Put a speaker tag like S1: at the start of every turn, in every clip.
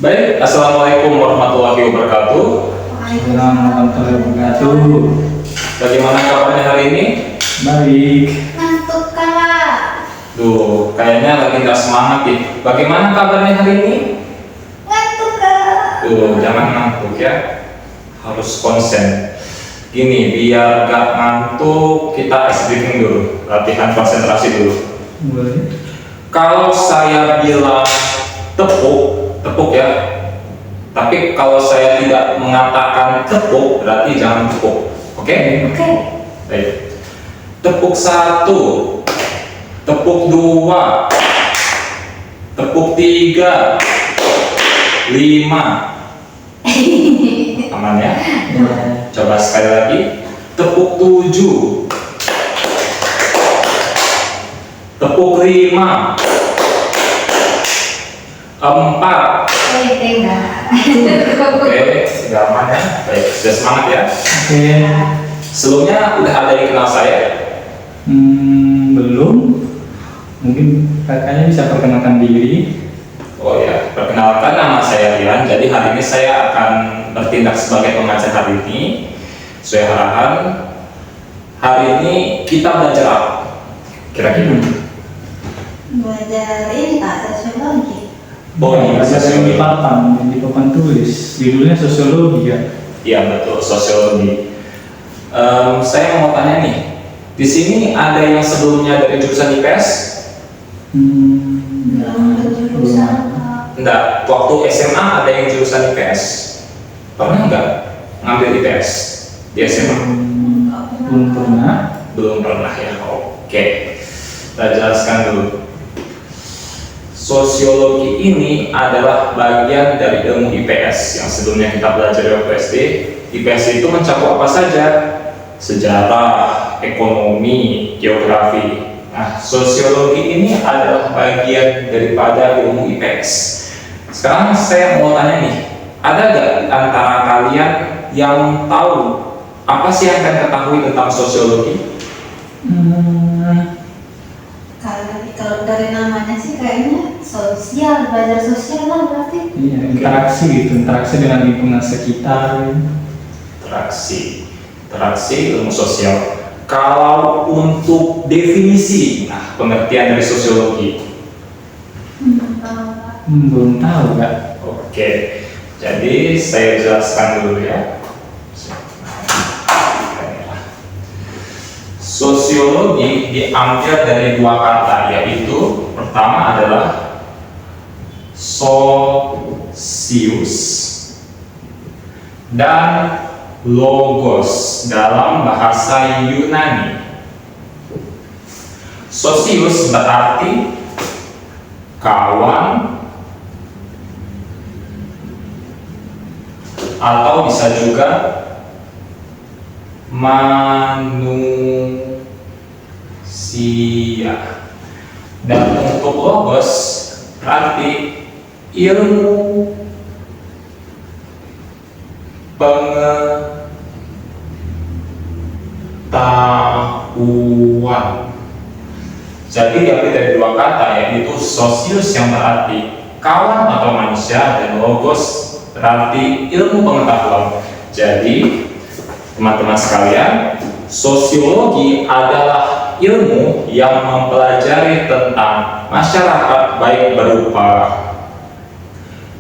S1: Baik, Assalamualaikum warahmatullahi wabarakatuh.
S2: Assalamualaikum warahmatullahi wabarakatuh.
S1: Bagaimana kabarnya hari ini?
S2: Baik.
S3: Ngantuk kak.
S1: Duh, kayaknya lagi nggak semangat nih. Bagaimana kabarnya hari ini?
S3: Ngantuk kak.
S1: Duh, jangan ngantuk ya. Harus konsen. Gini, biar gak ngantuk, kita ice breathing dulu. Latihan konsentrasi dulu.
S2: Boleh.
S1: Kalau saya bilang tepuk ya. Tapi kalau saya tidak mengatakan tepuk, berarti jangan tepuk. Oke?
S3: Oke.
S1: Baik. Tepuk 1, tepuk 2, tepuk 3, 5. Aman ya? Coba sekali lagi. Tepuk 7, tepuk 5, 4.
S3: Enggak.
S1: Oke, sudah aman ya. Baik, sudah semangat ya.
S2: Oke.
S1: Sebelumnya udah ada yang kenal saya.
S2: Belum. Mungkin kakaknya bisa perkenalkan diri.
S1: Oh ya, perkenalkan nama saya Rian. Jadi hari ini saya akan bertindak sebagai pengajar hari ini. Sesuai arahan. Hari ini kita belajar apa? Kira-kira.
S3: Belajar ini kak, sosiologi.
S1: Oh iya,
S2: Bahasa
S1: sosiologi.
S2: yang di papan tulis. Judulnya sosiologi ya.
S1: Iya betul, sosiologi. Saya mau tanya nih, di sini ada yang sebelumnya dari jurusan IPS?
S3: Belum berjurusan kak.
S1: Enggak, waktu SMA ada yang jurusan IPS. Pernah nggak ngambil IPS di SMA?
S2: Belum pernah.
S1: Belum pernah ya. Oke, kita jelaskan dulu. Sosiologi ini adalah bagian dari ilmu IPS yang sebelumnya kita belajar di waktu SD. IPS itu mencakup apa saja? Sejarah, ekonomi, geografi. Nah, sosiologi ini adalah bagian daripada ilmu IPS. Sekarang saya mau tanya nih, ada nggak di antara kalian yang tahu apa sih yang kalian ketahui tentang sosiologi?
S3: Kalau dari namanya sih kayaknya sosial, belajar sosial lah berarti.
S2: Iya, interaksi gitu, interaksi dengan lingkungan sekitar.
S1: Interaksi ilmu sosial. Kalau untuk definisi, nah pengertian dari sosiologi.
S3: Tahu kak.
S2: Belum tahu kak.
S1: Oke, jadi saya jelaskan dulu ya. Sosiologi diambil dari dua kata, yaitu pertama adalah sosius dan logos dalam bahasa Yunani. Sosius berarti kawan atau bisa juga manusia. Dan untuk logos berarti ilmu pengetahuan. Jadi diambil dari dua kata, yaitu sosius yang berarti kawan atau manusia dan logos berarti ilmu pengetahuan. Jadi teman-teman sekalian, sosiologi adalah ilmu yang mempelajari tentang masyarakat, baik berupa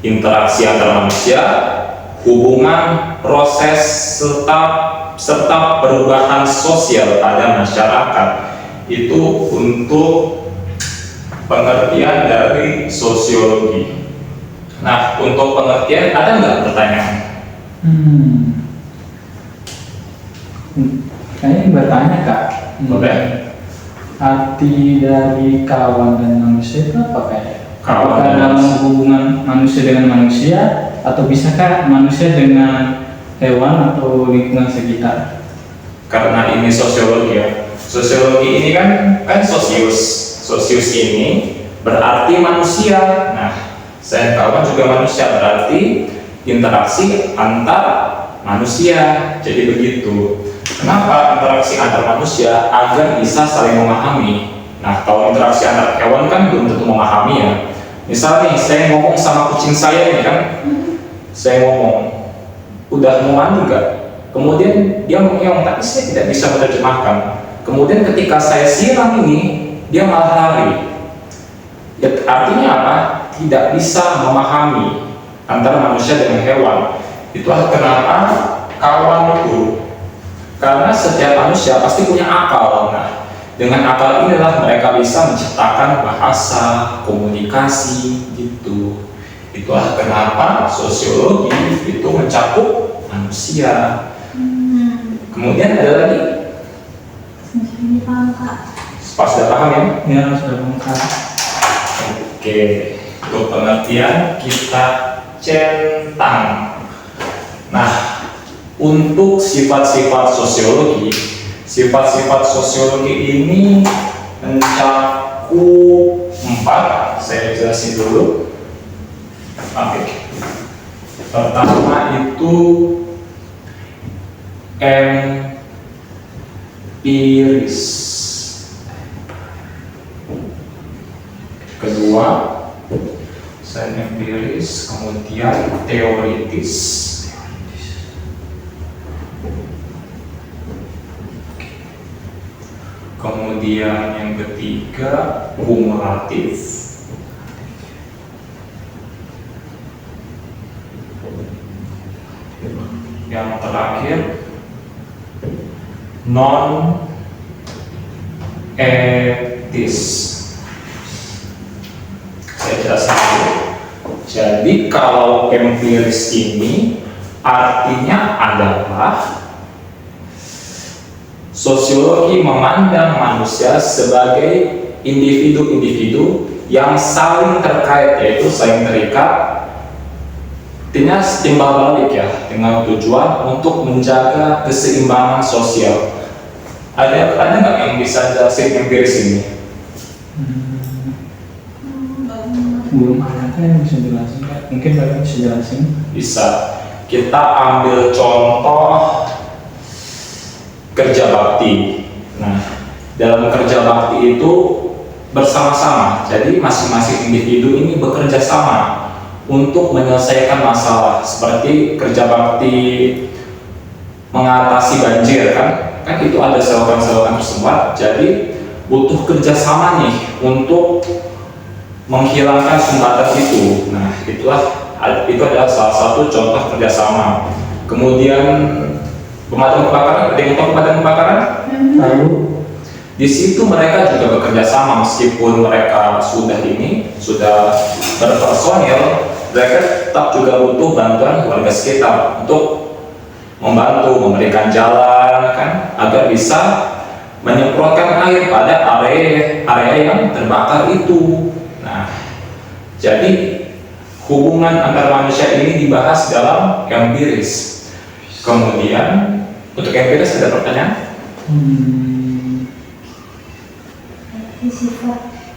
S1: interaksi antar manusia, hubungan, proses, serta perubahan sosial pada masyarakat. Itu untuk pengertian dari sosiologi. Nah, untuk pengertian ada nggak pertanyaan?
S2: Kayaknya bertanya kak.
S1: Boleh.
S2: Arti dari kawan dan manusia itu apa kayaknya?
S1: Kawan
S2: Apakah
S1: dan
S2: dalam
S1: manusia.
S2: hubungan manusia dengan manusia, atau bisakah manusia dengan hewan atau lingkungan sekitar?
S1: Karena ini sosiologi ya. Sosiologi ini kan sosius. Sosius ini berarti manusia. Nah, saya kawan juga manusia, berarti interaksi antar manusia. Jadi begitu. Kenapa interaksi antar manusia? Agar bisa saling memahami. Nah, kalau interaksi antar hewan kan belum tentu memahami ya. Misal nih, saya ngomong sama kucing saya nih kan, saya ngomong, udah mau mandi nggak? Kemudian dia mengeong, tapi saya tidak bisa menerjemahkan. Kemudian ketika saya siram ini, dia malah lari. Ya, artinya apa? Tidak bisa memahami antara manusia dengan hewan. Itulah kenapa kawan itu, karena setiap manusia pasti punya akal. Nah, dengan akal inilah mereka bisa menciptakan bahasa, komunikasi gitu. Itulah kenapa sosiologi itu mencakup manusia. Kemudian ada lagi,
S3: Ini paham Kak.
S1: pas sudah paham ya?
S2: Ya, sudah lengkap.
S1: Oke, untuk pengertian kita centang. Nah, untuk sifat-sifat sosiologi ini mencakup 4. Saya jelasin dulu. Oke. Pertama itu empiris. Kedua, selain empiris, kemudian teoritis. Kemudian yang ketiga, kumulatif. Yang terakhir, non etis. Saya jelaskan dulu. Jadi kalau empiris ini artinya adalah sosiologi memandang manusia sebagai individu-individu yang saling terkait, yaitu saling terikat. Artinya timbal balik ya, dengan tujuan untuk menjaga keseimbangan sosial. Ada nggak yang bisa jelasin empiris ini?
S2: Belum ada kan yang bisa jelasin Kak? Mungkin Bapak bisa jelasin.
S1: Bisa. Kita ambil contoh kerja bakti. Nah, dalam kerja bakti itu bersama-sama. Jadi masing-masing individu ini bekerja sama untuk menyelesaikan masalah, seperti kerja bakti mengatasi banjir kan itu ada selokan-selokan tersebut. Jadi butuh kerjasama nih untuk menghilangkan sumbatan itu. Nah, itu adalah salah satu contoh kerjasama. Kemudian pemadam kebakaran, ada yang tahu pemadam kebakaran?
S2: Lalu
S1: Di situ mereka juga bekerja sama, meskipun mereka sudah berpersonil, mereka tetap juga butuh bantuan warga sekitar untuk membantu memberikan jalan kan, agar bisa menyemprotkan air pada area yang terbakar itu. Nah, jadi hubungan antar manusia ini dibahas dalam empiris. Kemudian untuk empiris ada pertanyaan?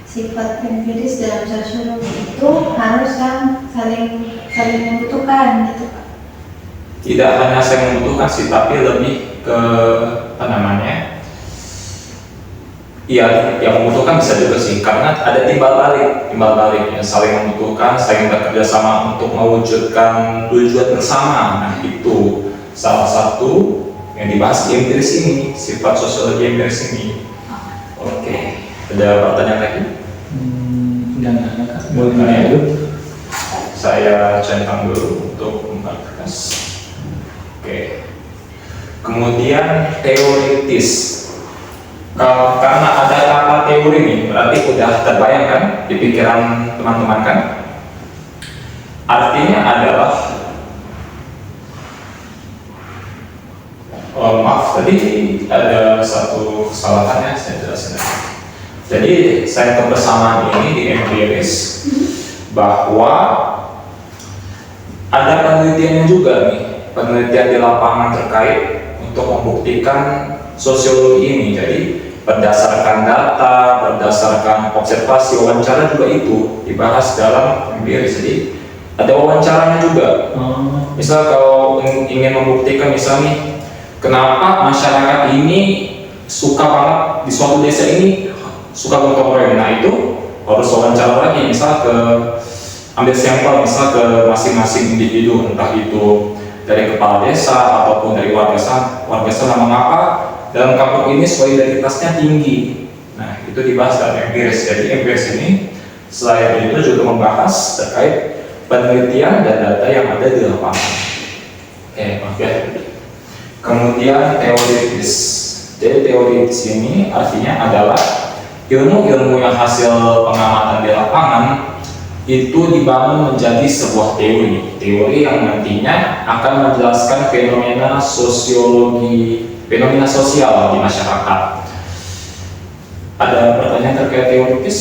S3: Sifat empiris dalam sosiologi itu harus kan saling membutuhkan gitu Pak.
S1: Tidak hanya saya membutuhkan sih, tapi lebih ke iya, yang membutuhkan bisa juga sih, karena ada timbal balik yang saling membutuhkan, saling bekerja sama untuk mewujudkan tujuan bersama. Nah, itu salah satu yang dibahas di empiris ini, sifat sosiologi empiris ini. Oke, ada pertanyaan lagi?
S2: Jangan ada Kak, boleh lanjut.
S1: Saya centang dulu untuk mempertegas. Oke. Kemudian teoritis. Karena ada kata teori nih, berarti udah terbayangkan di pikiran teman-teman kan? Artinya adalah maaf, tadi ada satu kesalahannya, saya jelasin lagi. Jadi saya kebersamaan ini di empiris bahwa ada penelitiannya juga nih, penelitian di lapangan terkait untuk membuktikan sosiologi ini. Jadi berdasarkan data, berdasarkan observasi, wawancara juga itu dibahas dalam empiris. Jadi ada wawancaranya juga. Misal kalau ingin membuktikan misalnya kenapa masyarakat ini suka banget di suatu desa ini suka gotong royong, nah itu harus wawancara lagi, misal ke ambil sampel misal ke masing-masing individu, entah itu dari kepala desa ataupun dari warga sana mengapa dalam kampung ini solidaritasnya tinggi. Nah, itu dibahas dalam empiris. Jadi empiris ini selain itu juga membahas terkait penelitian dan data yang ada di lapangan. Oke. Kemudian teoritis. Jadi teoritis ini artinya adalah ilmu-ilmu yang hasil pengamatan di lapangan itu dibangun menjadi sebuah teori yang nantinya akan menjelaskan fenomena sosial di masyarakat. Ada pertanyaan terkait teoritis?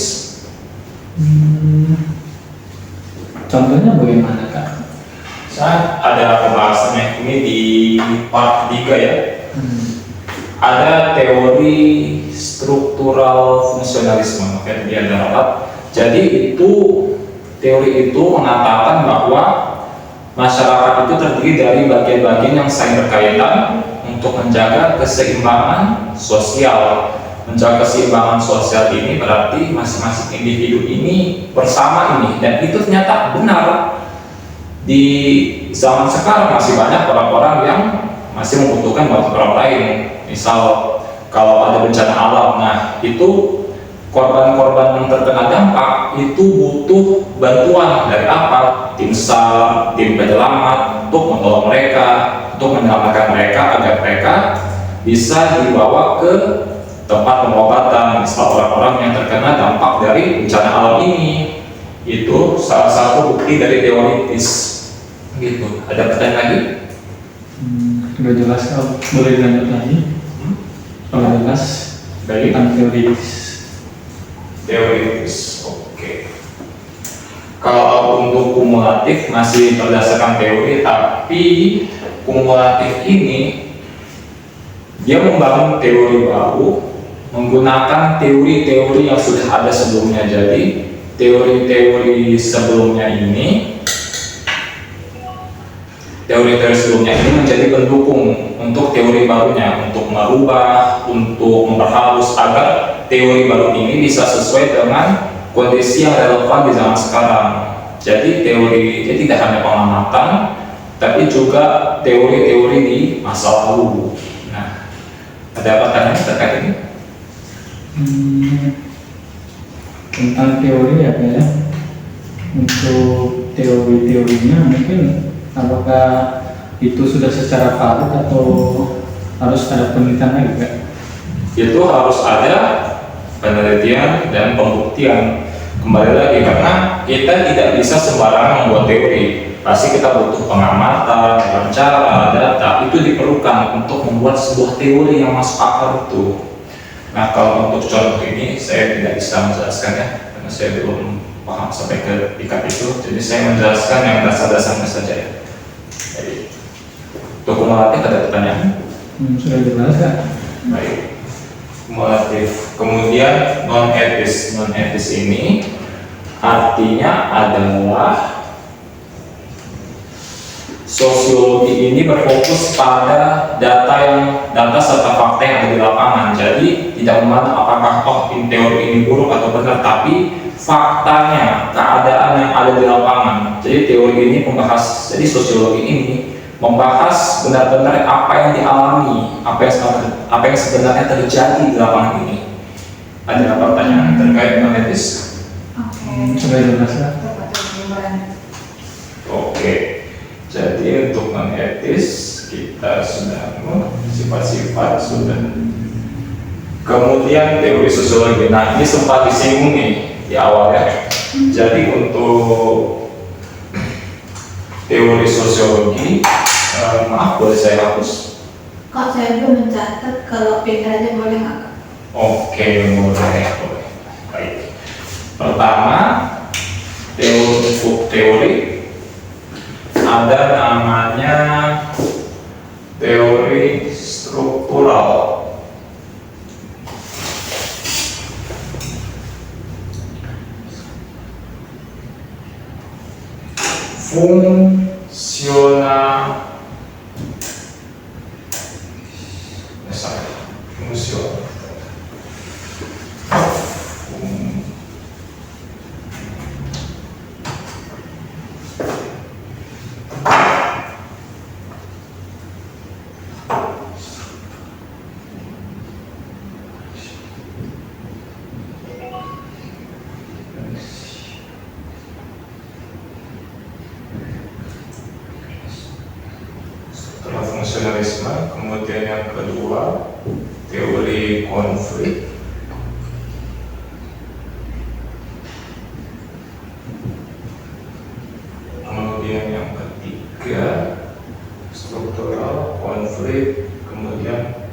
S2: Contohnya bagaimana Kak?
S1: Saya ada pembahasannya ini di part 3 ya. Ada teori struktural fungsionalisme, makanya dia ada rapat. Jadi teori itu mengatakan bahwa masyarakat itu terdiri dari bagian-bagian yang saling berkaitan untuk menjaga keseimbangan sosial. Menjaga keseimbangan sosial ini berarti masing-masing individu ini bersama ini, dan itu ternyata benar. Di zaman sekarang masih banyak orang-orang yang masih membutuhkan bantuan orang lain. Misal kalau ada bencana alam, nah itu korban-korban yang terkena dampak itu butuh bantuan dari apa? Tim SAR, tim penyelamat untuk menolong mereka, untuk menyelamatkan mereka agar mereka bisa dibawa ke tempat pengobatan. Misal orang-orang yang terkena dampak dari bencana alam ini, itu salah satu bukti dari teoritis. Gitu. Ada pertanyaan lagi?
S2: Sudah jelas, kalau boleh dilanjut lagi? Kalau jelas
S1: Baik.
S2: tentang teoritis.
S1: Teoritis, oke. Kalau untuk kumulatif masih berdasarkan teori, tapi kumulatif ini dia membangun teori baru menggunakan teori-teori yang sudah ada sebelumnya. Jadi teori-teori sebelumnya ini menjadi pendukung untuk teori barunya, untuk merubah, untuk memperhalus agar teori baru ini bisa sesuai dengan kondisi yang relevan di zaman sekarang. Jadi teori ini tidak hanya pengamatan, tapi juga teori-teori di masa lalu. Nah, ada pertanyaan terkait ini?
S2: Tentang teori ya Kak ya. Untuk teori-teorinya mungkin apakah itu sudah secara valid atau harus ada penelitian lagi Kak?
S1: Itu harus ada penelitian dan pembuktian. Kembali lagi, karena kita tidak bisa sembarangan membuat teori. Pasti kita butuh pengamatan, wawancara, data. Itu diperlukan untuk membuat sebuah teori yang masuk akal itu. Nah, kalau untuk contoh ini saya tidak bisa menjelaskannya karena saya belum paham sampai ke tingkat itu. Jadi saya menjelaskan yang dasar-dasarnya saja ya. Jadi, untuk kumulatif ada pertanyaan?
S2: Sudah jelas Kak.
S1: Baik. Kumulatif. Kemudian non-etis ini artinya adalah sosiologi ini berfokus pada data serta fakta yang ada di lapangan. Jadi tidak memandang apakah teori ini buruk atau benar, tapi faktanya, keadaan yang ada di lapangan. Jadi teori ini jadi sosiologi ini membahas benar-benar apa yang dialami, apa yang sebenarnya terjadi di lapangan ini. Ada pertanyaan terkait non-etis?
S2: Sudah jelas Kak.
S1: Oke. Jadi untuk non-etis kita sudah sifat-sifat sudah. Kemudian teori sosiologi. Nah, ini sempat disinggung nih di awal ya. Jadi untuk teori sosiologi, maaf boleh saya hapus?
S3: Kok saya belum mencatat, kalau pindah aja boleh nggak Kak?
S1: Oke, boleh. Baik. Pertama, teori ada namanya teori struktural. fungsionalisme, kemudian yang kedua teori konflik, kemudian yang ketiga struktural konflik, kemudian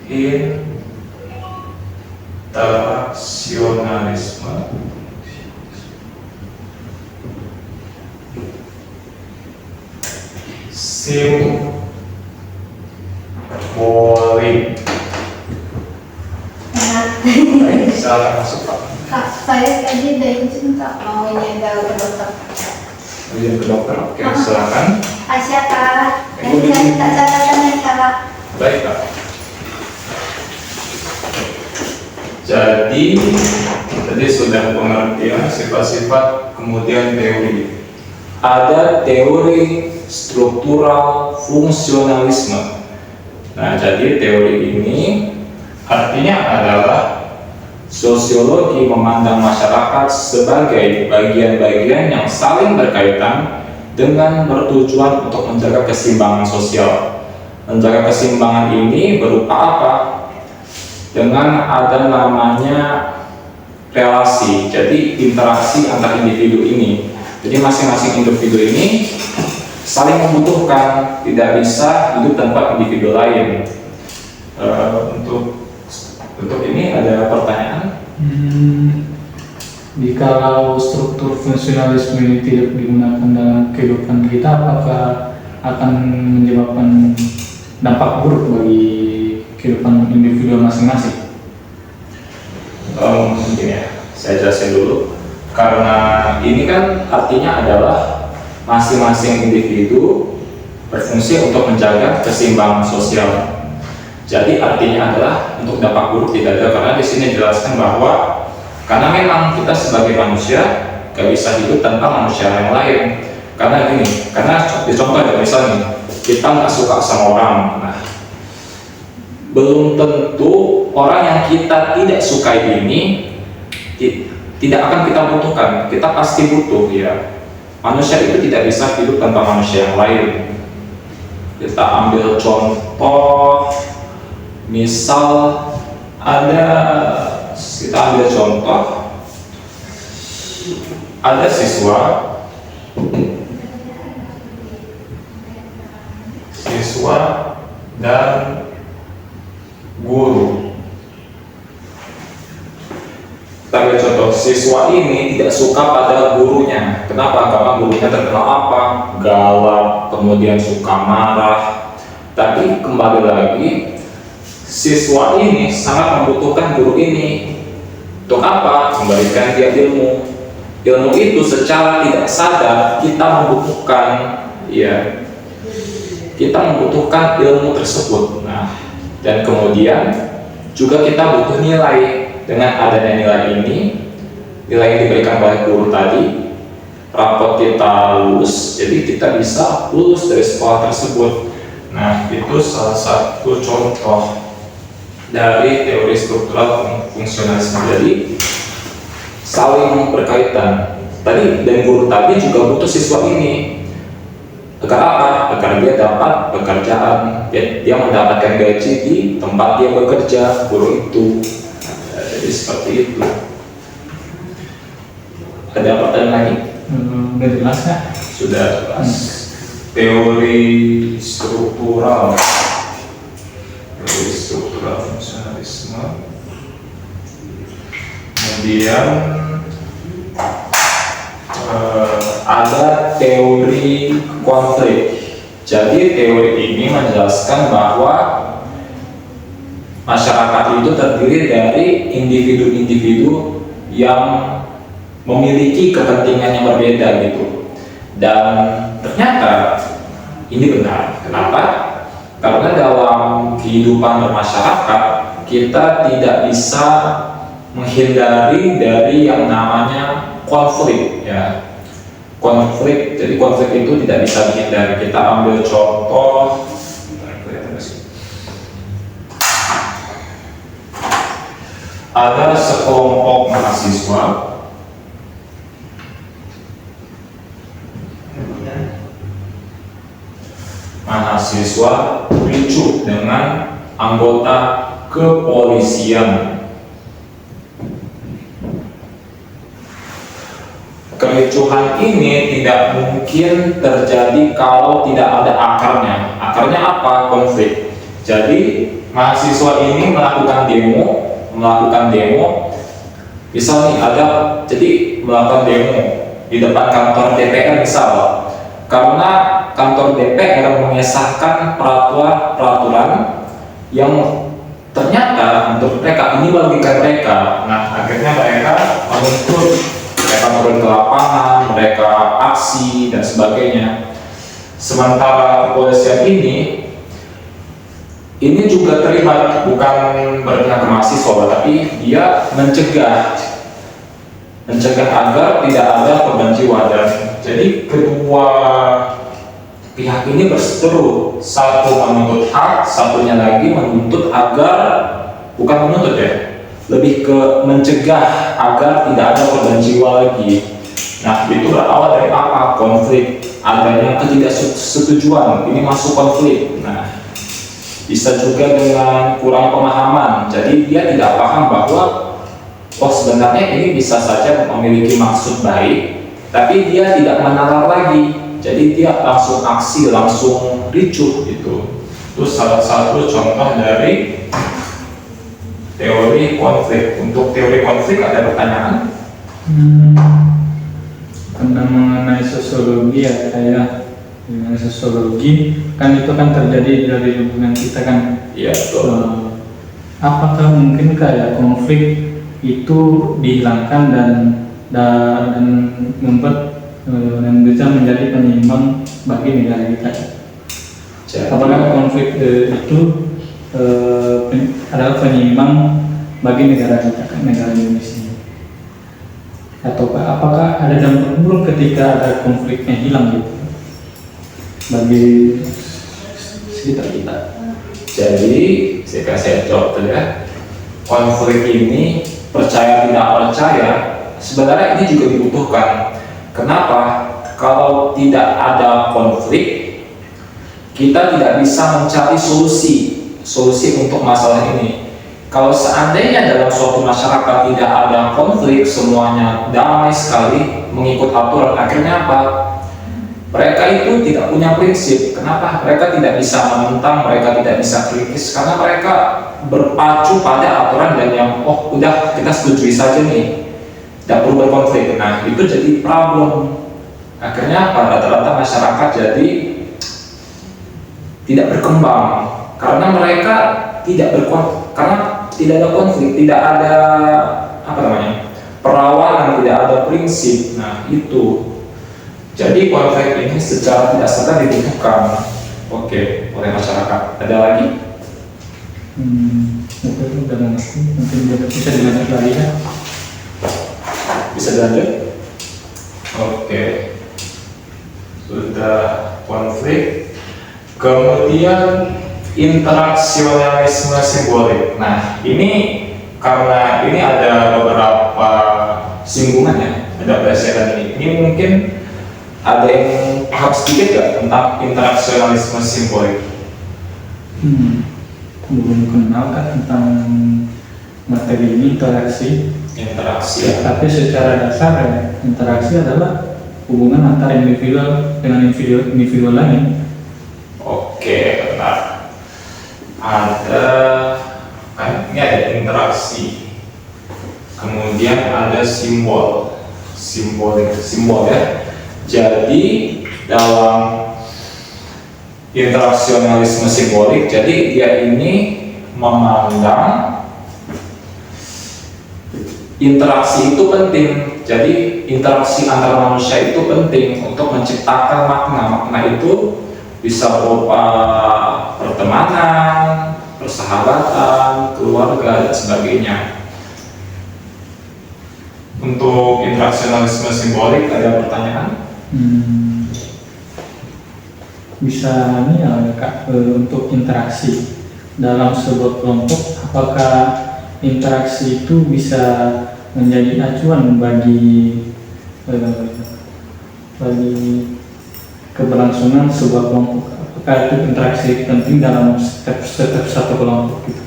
S1: interaksionalisme, simbolik. Baik, silakan masuk Pak.
S3: Kak, saya tadi udah izin Kak mau ini ada ke dokter.
S1: Izin ke dokter, oke silakan.
S3: Asya Kak, yang saya minta catatannya Kak.
S1: Baik Pak. Jadi tadi sudah pengertian sifat-sifat, kemudian teori. Ada teori struktural fungsionalisme. Nah, jadi teori ini artinya adalah sosiologi memandang masyarakat sebagai bagian-bagian yang saling berkaitan dengan bertujuan untuk menjaga keseimbangan sosial. Menjaga keseimbangan ini berupa apa? Dengan ada namanya relasi, jadi interaksi antar individu ini. Jadi masing-masing individu ini saling membutuhkan, tidak bisa hidup tanpa individu lain. Untuk ini ada pertanyaan?
S2: Jikalau struktur fungsionalisme ini tidak digunakan dalam kehidupan kita, apakah akan menyebabkan dampak buruk bagi kehidupan individu masing-masing?
S1: Mungkin ya, saya jelasin dulu. Karena ini kan artinya adalah masing-masing individu berfungsi untuk menjaga keseimbangan sosial. Jadi artinya adalah untuk dampak buruk tidak ada, karena di sini dijelaskan bahwa karena memang kita sebagai manusia gak bisa hidup tanpa manusia yang lain. Karena gini, karena dicontoh ada misalnya kita nggak suka sama orang, nah belum tentu orang yang kita tidak sukai ini tidak akan kita butuhkan. Kita pasti butuh ya. Manusia itu tidak bisa hidup tanpa manusia yang lain. Kita ambil contoh, misal kita ambil contoh, ada siswa dan guru. Kita ambil contoh, siswa ini tidak suka pada gurunya. Kenapa? Karena gurunya terkenal apa? Galak, kemudian suka marah. Tapi kembali lagi, siswa ini sangat membutuhkan guru ini. Untuk apa? Memberikan dia ilmu. Ilmu itu secara tidak sadar kita membutuhkan, ya. Kita membutuhkan ilmu tersebut. Nah, dan kemudian juga kita butuh nilai. Dengan adanya nilai ini, nilai yang diberikan oleh guru tadi, rapot kita lulus, jadi kita bisa lulus dari sekolah tersebut. Nah, itu salah satu contoh dari teori struktural fungsionalisme. Jadi saling berkaitan. Tadi dan guru tadi juga butuh siswa ini. Agar apa? Agar dia dapat pekerjaan, dia mendapatkan gaji di tempat dia bekerja, guru itu. Jadi seperti itu. Ada pertanyaan lagi?
S2: Udah jelas ya?
S1: Sudah jelas. Teori struktural fungsionalisme. Kemudian ada teori konflik. Jadi teori ini menjelaskan bahwa masyarakat itu terdiri dari individu-individu yang memiliki kepentingan yang berbeda gitu. Dan ternyata ini benar. Kenapa? Karena dalam kehidupan bermasyarakat kita tidak bisa menghindari dari yang namanya konflik ya. Konflik, jadi konflik itu tidak bisa dihindari. Kita ambil contoh, ada sekelompok mahasiswa mahasiswa ricuh dengan anggota kepolisian. Kericuhan ini tidak mungkin terjadi kalau tidak ada akarnya. Akarnya apa? Konflik. Jadi mahasiswa ini melakukan demo, misal nih jadi melakukan demo di depan kantor DPR misal, karena kantor DPR mengesahkan peraturan yang ternyata menurut mereka ini merugikan mereka. Nah, akhirnya mereka menuntut, mereka turun ke lapangan, mereka aksi dan sebagainya. Sementara kepolisian ini juga terlibat, bukan berpihak ke mahasiswa, tapi dia mencegah agar tidak ada korban jiwa. Dan jadi kedua pihak ini berseteru, satu menuntut hak, satunya lagi menuntut agar, bukan menuntut ya, lebih ke mencegah agar tidak ada korban jiwa lagi. Nah, itu berawal dari apa? Konflik, adanya ketidaksetujuan, ini masuk konflik. Nah, bisa juga dengan kurang pemahaman, jadi dia tidak paham bahwa sebenarnya ini bisa saja memiliki maksud baik, tapi dia tidak menalar lagi, jadi dia langsung aksi, langsung ricuh gitu. Itu salah satu contoh dari teori konflik. Untuk teori konflik ada pertanyaan?
S2: Karena mengenai sosiologi ya, kayak dengan sosiologi kan itu kan terjadi dari hubungan kita kan.
S1: Iya, betul.
S2: Apakah mungkin kayak konflik itu dihilangkan dan membuat dan bisa menjadi penyeimbang bagi negara kita? Apakah konflik itu adalah penyeimbang bagi negara kita, negara Indonesia? Atau apakah ada dampak buruk ketika ada konfliknya hilang gitu bagi sekitar kita?
S1: Jadi saya jawab dulu ya. Konflik ini, percaya tidak percaya, sebenarnya ini juga dibutuhkan. Kenapa? Kalau tidak ada konflik, kita tidak bisa mencari solusi untuk masalah ini. Kalau seandainya dalam suatu masyarakat tidak ada konflik, semuanya damai sekali mengikut aturan, akhirnya apa? Mereka itu tidak punya prinsip. Kenapa? Mereka tidak bisa menentang, mereka tidak bisa kritis, karena mereka berpacu pada aturan dan yang udah kita setujui saja nih, tidak perlu berkonflik. Nah, itu jadi problem. Akhirnya apa? Rata-rata masyarakat jadi tidak berkembang karena mereka karena tidak ada konflik, tidak ada perawanan, tidak ada prinsip. Nah, itu. Jadi konflik ini secara tidak sadar dibutuhkan oleh masyarakat. Ada lagi?
S2: Itu udah mengerti. Mungkin bisa dilanjut lagi ya?
S1: Bisa dilanjut? Sudah konflik. Kemudian interaksionalisme simbolik. Nah, ini karena ini ada beberapa singgungan ya, ada presiden ini. Ini mungkin ada yang paham sedikit gak tentang interaksionalisme simbolik?
S2: Belum kenal kan tentang materi ini, interaksi ya. Tapi secara dasar ya, interaksi adalah hubungan antara individu dengan individu lain.
S1: Benar. Ini ada interaksi, kemudian ada simbol ya. Jadi dalam interaksionalisme simbolik, jadi dia ini memandang interaksi itu penting. Jadi interaksi antar manusia itu penting untuk menciptakan makna. Makna itu bisa berupa pertemanan, persahabatan, keluarga, dan sebagainya. Untuk interaksionalisme simbolik ada pertanyaan?
S2: Bisa nih ya Kak, untuk interaksi dalam sebuah kelompok, apakah interaksi itu bisa menjadi acuan bagi keberlangsungan sebuah kelompok. Apakah itu interaksi penting dalam setiap satu kelompok gitu?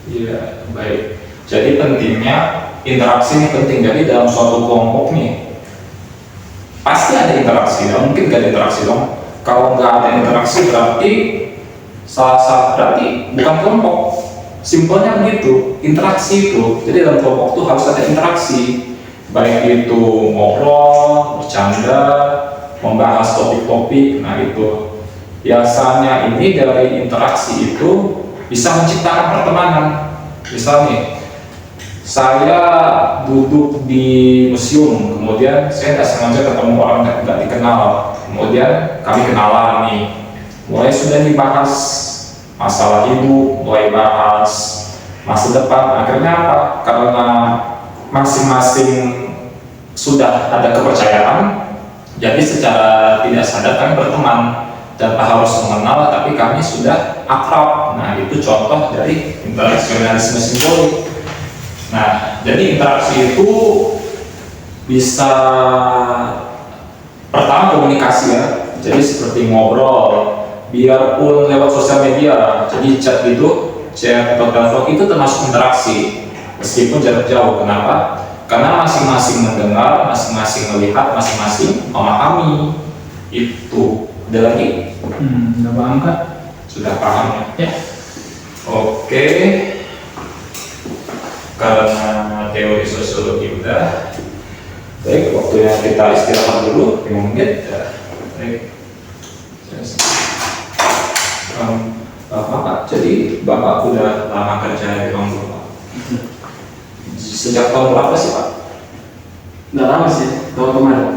S1: Iya, baik. Jadi pentingnya interaksi ini penting. Jadi dalam suatu kelompok nih pasti ada interaksi, nggak mungkin nggak ada interaksi dong. Kalau nggak ada interaksi berarti berarti bukan kelompok. Simpelnya begitu, interaksi itu. Jadi dalam kelompok itu harus ada interaksi, baik itu ngobrol, bercanda, membahas topik-topik. Nah itu biasanya ini dari interaksi itu bisa menciptakan pertemanan. Misalnya saya duduk di museum, kemudian saya tidak sengaja ketemu orang yang tidak dikenal, kemudian kami kenalan nih, mulai sudah dibahas masalah hidup, mulai bahas masa depan. Akhirnya apa? Karena masing-masing sudah ada kepercayaan, jadi secara tidak sadar kami berteman tanpa harus mengenal, tapi kami sudah akrab. Nah itu contoh dari interaksionalisme simbolik. Nah, jadi interaksi itu bisa pertama komunikasi ya. Jadi seperti ngobrol, biarpun lewat sosial media. Jadi chat itu, chat atau telepon itu termasuk interaksi meskipun jarak jauh. Kenapa? Karena masing-masing mendengar, masing-masing melihat, masing-masing memahami. Itu. Ada lagi?
S2: Udah paham Kak?
S1: Sudah paham ya?
S2: Ya.
S1: Oke. Karena teori sosiologi udah, baik, waktunya kita istirahat dulu 5 menit ya. Baik. Bapak, jadi Bapak udah lama kerja di ruang guru Pak? Sejak tahun berapa sih Pak?
S4: Nggak lama sih, tahun kemarin.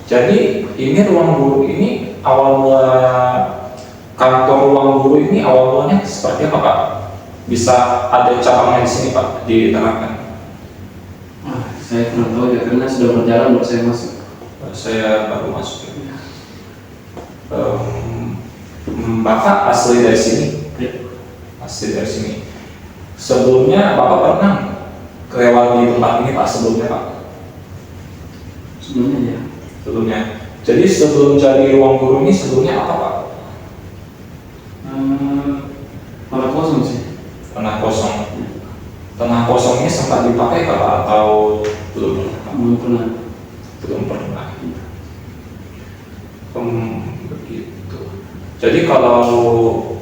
S1: Jadi ini ruang guru ini awal mula, kantor ruang guru ini awal mulanya seperti apa Pak? Bisa ada cabangnya di sini Pak, diterapkan?
S4: Saya kurang tahu ya, karena sudah berjalan baru saya masuk.
S1: Saya baru masuk ya. Bapak asli dari sini?
S4: Ya.
S1: Asli dari sini. Sebelumnya Bapak pernah kelewat di tempat ini Pak, sebelumnya Pak?
S4: Sebelumnya ya.
S1: Sebelumnya. Jadi sebelum jadi ruang guru ini sebelumnya apa Pak?
S4: Malah kosong sih.
S1: Tanah kosong. Tanah kosong ini sempat dipakai Pak atau belum?
S4: Belum pernah.
S1: Belum pernah. Begitu. Jadi kalau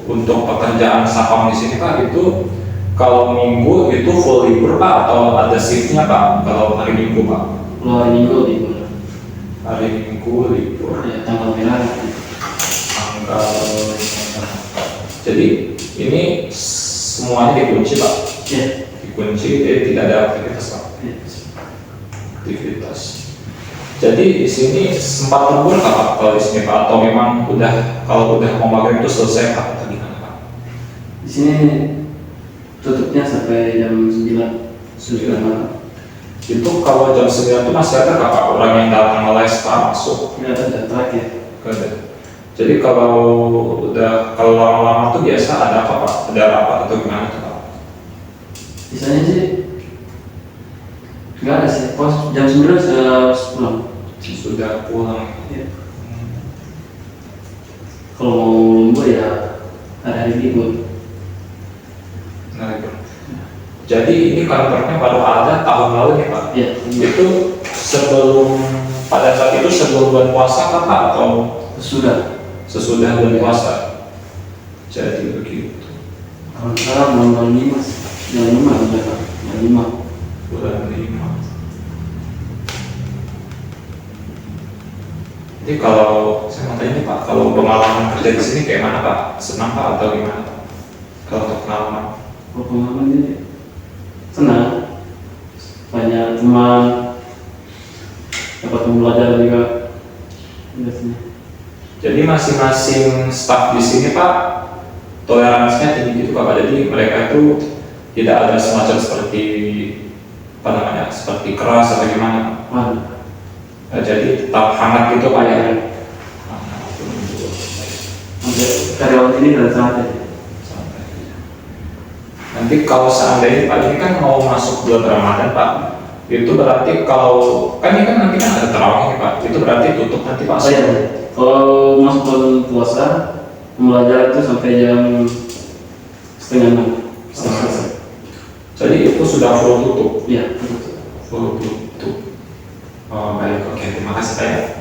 S1: untuk pekerjaan sapam di sini Pak, itu kalau minggu itu full libur Pak atau ada shiftnya Pak? Kalau hari Minggu Pak?
S4: Kalau hari Minggu libur.
S1: Hari Minggu libur.
S4: Ya, tanggal merah.
S1: Tanggal. Jadi ini semuanya dikunci Pak?
S4: Ya.
S1: Dikunci, tidak ada aktivitas Pak?
S4: Ya.
S1: Aktivitas. Jadi di sini sempat lembur nggak Pak kalau di sini Pak? Atau memang kalau udah mau maghrib itu selesai Pak? Atau gimana Pak?
S4: Di sini tutupnya sampai jam 9 malam.
S1: Itu kalau jam 9 itu masih ada nggak Pak orang yang datang les Pak masuk?
S4: Ya, ada terakhir.
S1: Ada. Jadi kalau lama-lama tuh biasa ada apa Pak? Ada rapat atau gimana tuh Pak?
S4: Biasanya sih nggak ada sih. Pos jam 9 sudah pulang.
S1: Sudah pulang.
S4: Ya. Kalau mau lembur ya ada hari libur.
S1: Nah, itu. Jadi ini kantornya baru ada tahun lalu nih Pak?
S4: Ya.
S1: Itu pada saat itu sebelum bulan puasa kan Pak? Atau
S4: Sudah.
S1: sesudah bulan puasa? Jadi begitu.
S4: Kalau sekarang bulan 5 sih. Bulan 5 sudah. Bulan 5.
S1: Bulan 5. Jadi kalau saya mau tanya nih Pak, kalau pengalaman kerja di sini kayak mana Pak? Senang Pak atau gimana Pak? Kalau untuk pengalaman?
S4: Kalau pengalaman ini senang, banyak teman, dapat pembelajaran juga. Biasanya.
S1: Jadi masing-masing staf di sini Pak toleransinya tinggi gitu Pak. Jadi mereka itu tidak ada semacam seperti seperti keras atau gimana? Jadi tetap hangat gitu Pak ya.
S4: Karyawan ini dan sangat.
S1: Nanti kalau seandainya Pak ini kan mau masuk bulan Ramadan Pak, itu berarti kalau kan ini kan nanti kan ada tarawih nih Pak, itu berarti tutup nanti Pak.
S4: Oh iya, kalau kalau masuk bulan puasa belajar itu sampai jam setengah 6.
S1: Jadi itu sudah full tutup.
S4: Iya, betul.
S1: Full tutup. Oh baik, oke, terima kasih Pak ya.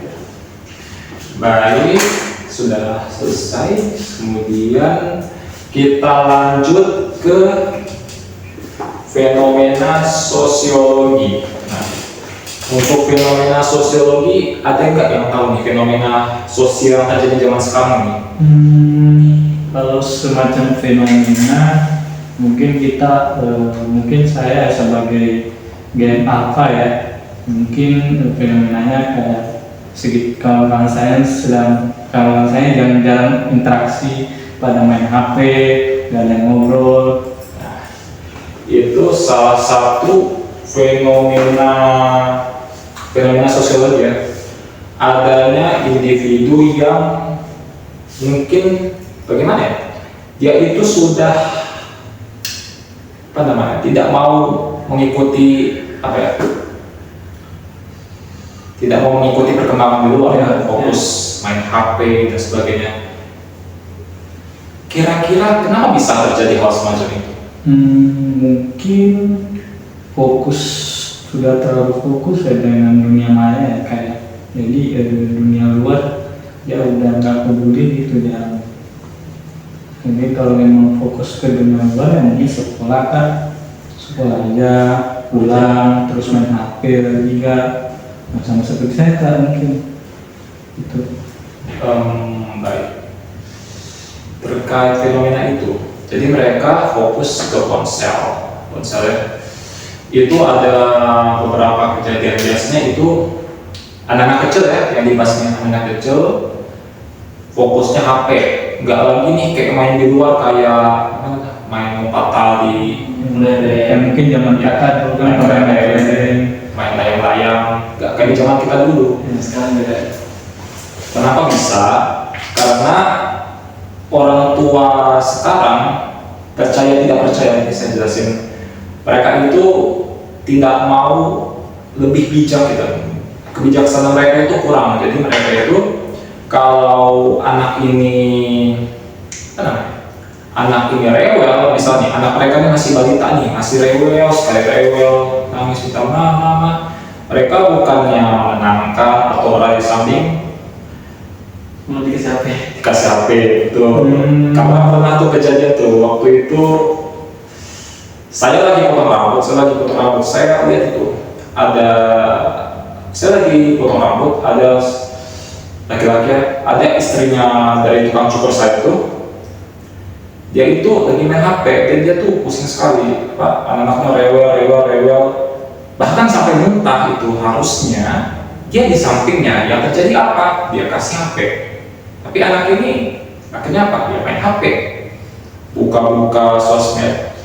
S1: Baik, sudah selesai. Kemudian kita lanjut ke fenomena sosiologi. Nah, untuk fenomena sosiologi, ada nggak yang tahu nih fenomena sosial yang terjadi zaman sekarang nih?
S2: Kalau semacam fenomena, mungkin kita, mungkin saya sebagai gen alpha ya, mungkin fenomenanya kayak kawan-kawan saya jarang interaksi, pada main HP, gak ada yang ngobrol.
S1: Itu salah satu fenomena sosiologi ya, adanya individu yang mungkin bagaimana ya, dia itu sudah tidak mau mengikuti tidak mau mengikuti perkembangan di luar ya, fokus main HP dan sebagainya. Kira-kira kenapa bisa terjadi hal semacam itu?
S2: Mungkin sudah terlalu fokus ya dengan dunia maya ya, kayak jadi dunia luar dia udah nggak peduli gitu ya. Jadi kalau memang fokus ke dunia luar ya mungkin sekolah aja, pulang terus main HP lagi sama seperti saya kan mungkin itu.
S1: Baik, terkait fenomena itu, jadi mereka fokus ke ponsel ya. Itu ada beberapa kejadian, biasanya itu anak-anak kecil ya yang dibahasnya, anak kecil fokusnya HP, nggak lagi nih kayak main di luar kayak main lompat tali,
S2: Mungkin zaman kita dulu kan
S1: main layang-layang, nggak kayak di zaman kita dulu.
S4: Sekarang beda.
S1: Kenapa bisa? Karena orang tua sekarang, percaya tidak percaya, ini saya jelasin, mereka itu tidak mau lebih bijak gitu. Kebijaksanaan mereka itu kurang. Jadi mereka itu kalau anak ini rewel, misalnya anak mereka ini masih balita nih, masih rewel, sekali rewel nangis minta mama, mereka bukannya menangkap atau berada di samping,
S4: Mau dikasih HP.
S1: dikasih HP itu. Karena pernah tuh kejadian tuh, waktu itu saya lagi potong rambut, saya lihat itu saya lagi potong rambut, ada laki-laki, ada istrinya dari tukang cukur saya itu, dia itu lagi main HP dan dia tuh pusing sekali, anak-anaknya rewel, bahkan sampai muntah. Itu harusnya dia di sampingnya, yang terjadi apa? Dia kasih HP. Tapi anak ini akhirnya apa? Dia main HP, buka-buka sosmed.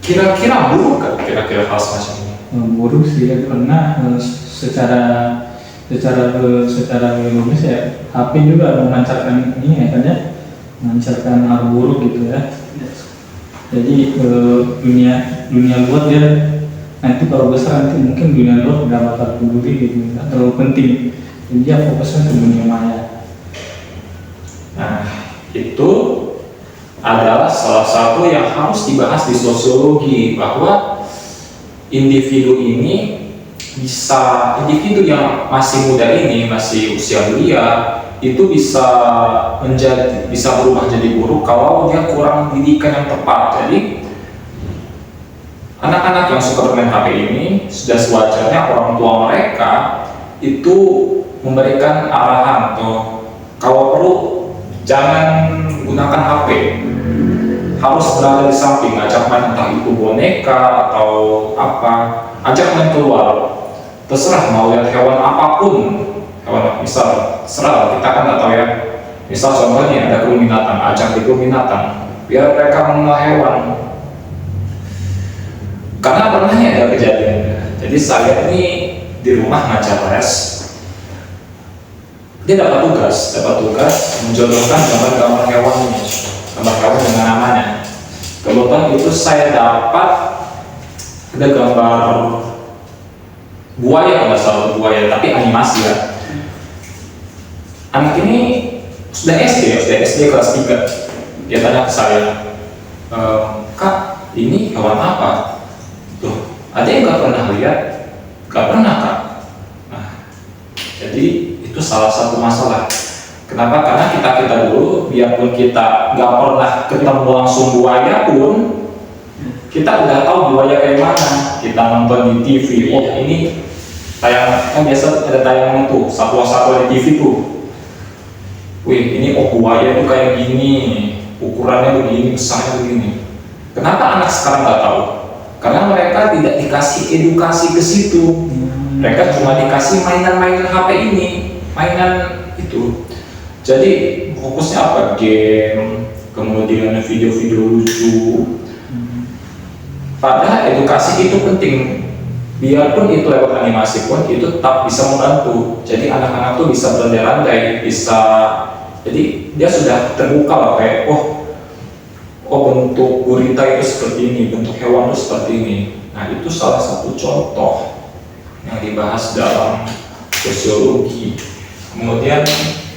S1: Kira-kira buruk kan? Kira-kira hal semacam ini?
S2: buruk sih ya, karena secara biologis ya HP juga memancarkan ini ya kan ya, memancarkan hal buruk gitu ya. Jadi dunia luar dia nanti kalau besar nanti mungkin dunia luar nggak bakal peduli gitu, nggak terlalu penting. Jadi dia fokusnya ke dunia maya.
S1: Nah, itu adalah salah satu yang harus dibahas di sosiologi, bahwa individu yang masih muda ini, masih usia belia, itu bisa berubah jadi buruk kalau dia kurang didikan yang tepat. Jadi anak-anak yang suka bermain HP ini sudah sewajarnya orang tua mereka itu memberikan arahan, atau kalau perlu jangan gunakan HP, harus berada di samping, ajak main, entah itu boneka atau apa, ajak main keluar, terserah mau lihat hewan apapun, misal terserah, kita kan nggak tahu ya, misal contohnya ada kebun binatang, ajak di kebun binatang biar mereka mengenal hewan. Karena pernah ada kejadian, jadi saya ini di rumah ngajar les, dia dapat tugas menjodohkan gambar-gambar hewan ini, gambar hewan dengan namanya. Kebetulan itu saya dapat ada gambar buaya, kalau nggak salah buaya, tapi animasi ya. Anak ini sudah SD kelas 3. Dia tanya ke saya, "Kak, ini hewan apa?" Tuh, ada yang nggak pernah lihat? Nggak pernah, Kak. Nah, jadi itu salah satu masalah. Kenapa? Karena kita dulu, biarpun kita nggak pernah ketemu langsung buaya pun, kita udah tahu buaya kayak mana. Kita nonton di TV, oh ini tayang, kan biasa ada tayangan tuh, satwa-satwa di TV tuh. Wih, ini oh buaya itu kayak gini, ukurannya begini, besarnya begini. Kenapa anak sekarang nggak tahu? Karena mereka tidak dikasih edukasi ke situ. Mereka cuma dikasih mainan-mainan HP ini, mainan itu. Jadi fokusnya apa? Game, kemudian video-video lucu. Padahal edukasi itu penting. Biarpun itu lewat animasi pun itu tetap bisa membantu. Jadi anak-anak tuh bisa berandai-andai, bisa. Jadi dia sudah terbuka lah kayak oh bentuk gurita itu seperti ini, bentuk hewan itu seperti ini. Nah itu salah satu contoh yang dibahas dalam sosiologi. Kemudian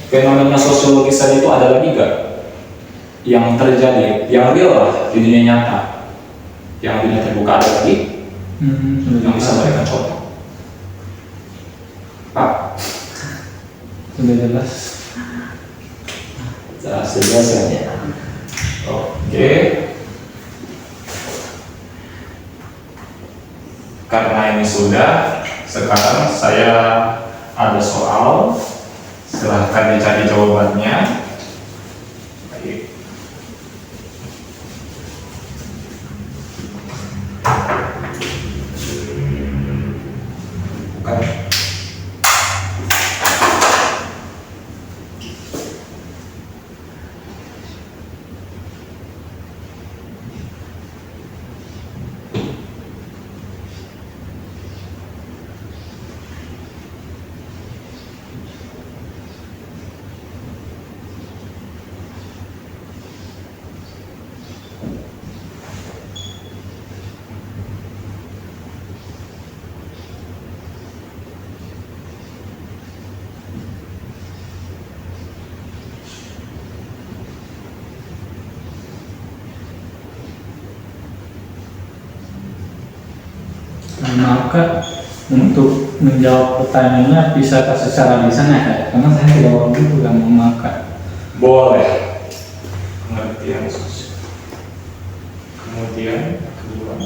S1: fenomena sosiologis saja itu ada lagi gak yang terjadi, yang real lah di dunia nyata, yang dunia terbuka ada lagi yang bisa mereka contoh? Pak?
S2: Sudah jelas.
S1: Jelas ya. Oke. Karena ini sudah, sekarang saya ada soal. Silahkan dicari jawabannya. Baik. Bukan.
S2: Maaf Kak, untuk menjawab pertanyaannya bisa secara lisan ya Kak? Karena saya tidak orang itu yang maaf Kak.
S1: Boleh. Pengertian sosial. Kemudian kedua.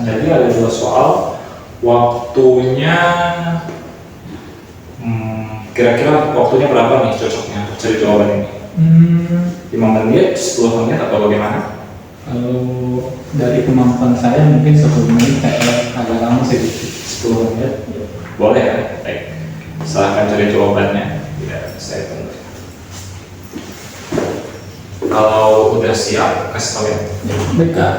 S1: Jadi ada dua soal, waktunya kira-kira waktunya berapa nih cocoknya untuk cari jawaban ini? 5 menit, 10 menit atau bagaimana?
S2: Kalau dari kemampuan saya mungkin 10 menit kayak agak lama sedikit.
S1: 10 menit? Boleh ya? Baik, silahkan cari jawabannya. Ya, saya tunggu. Kalau udah siap, kasih tahu ya.
S2: Baik Kak.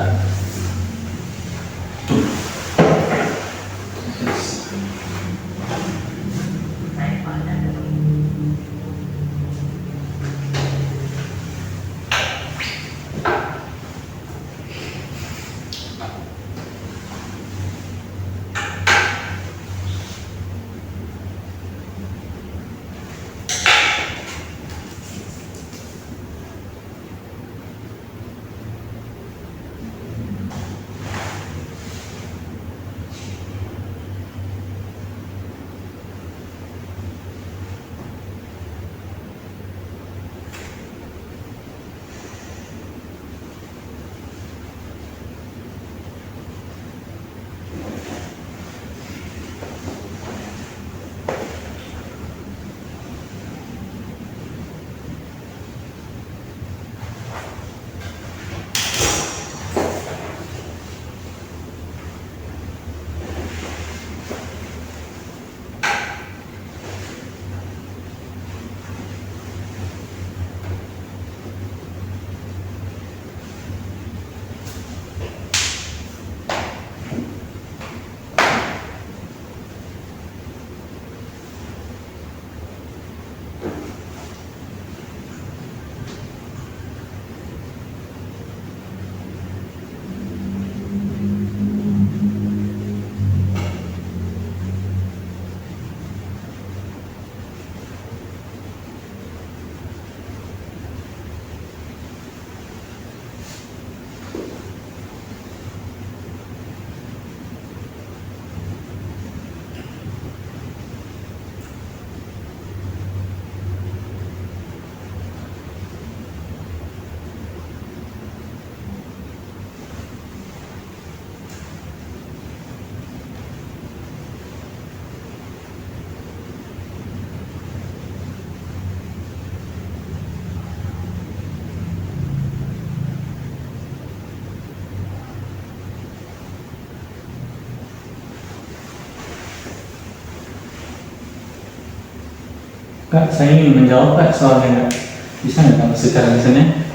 S2: Kak, saya ingin menjawab Kak soalnya Kak. Bisa nggak kalau secara lisannya?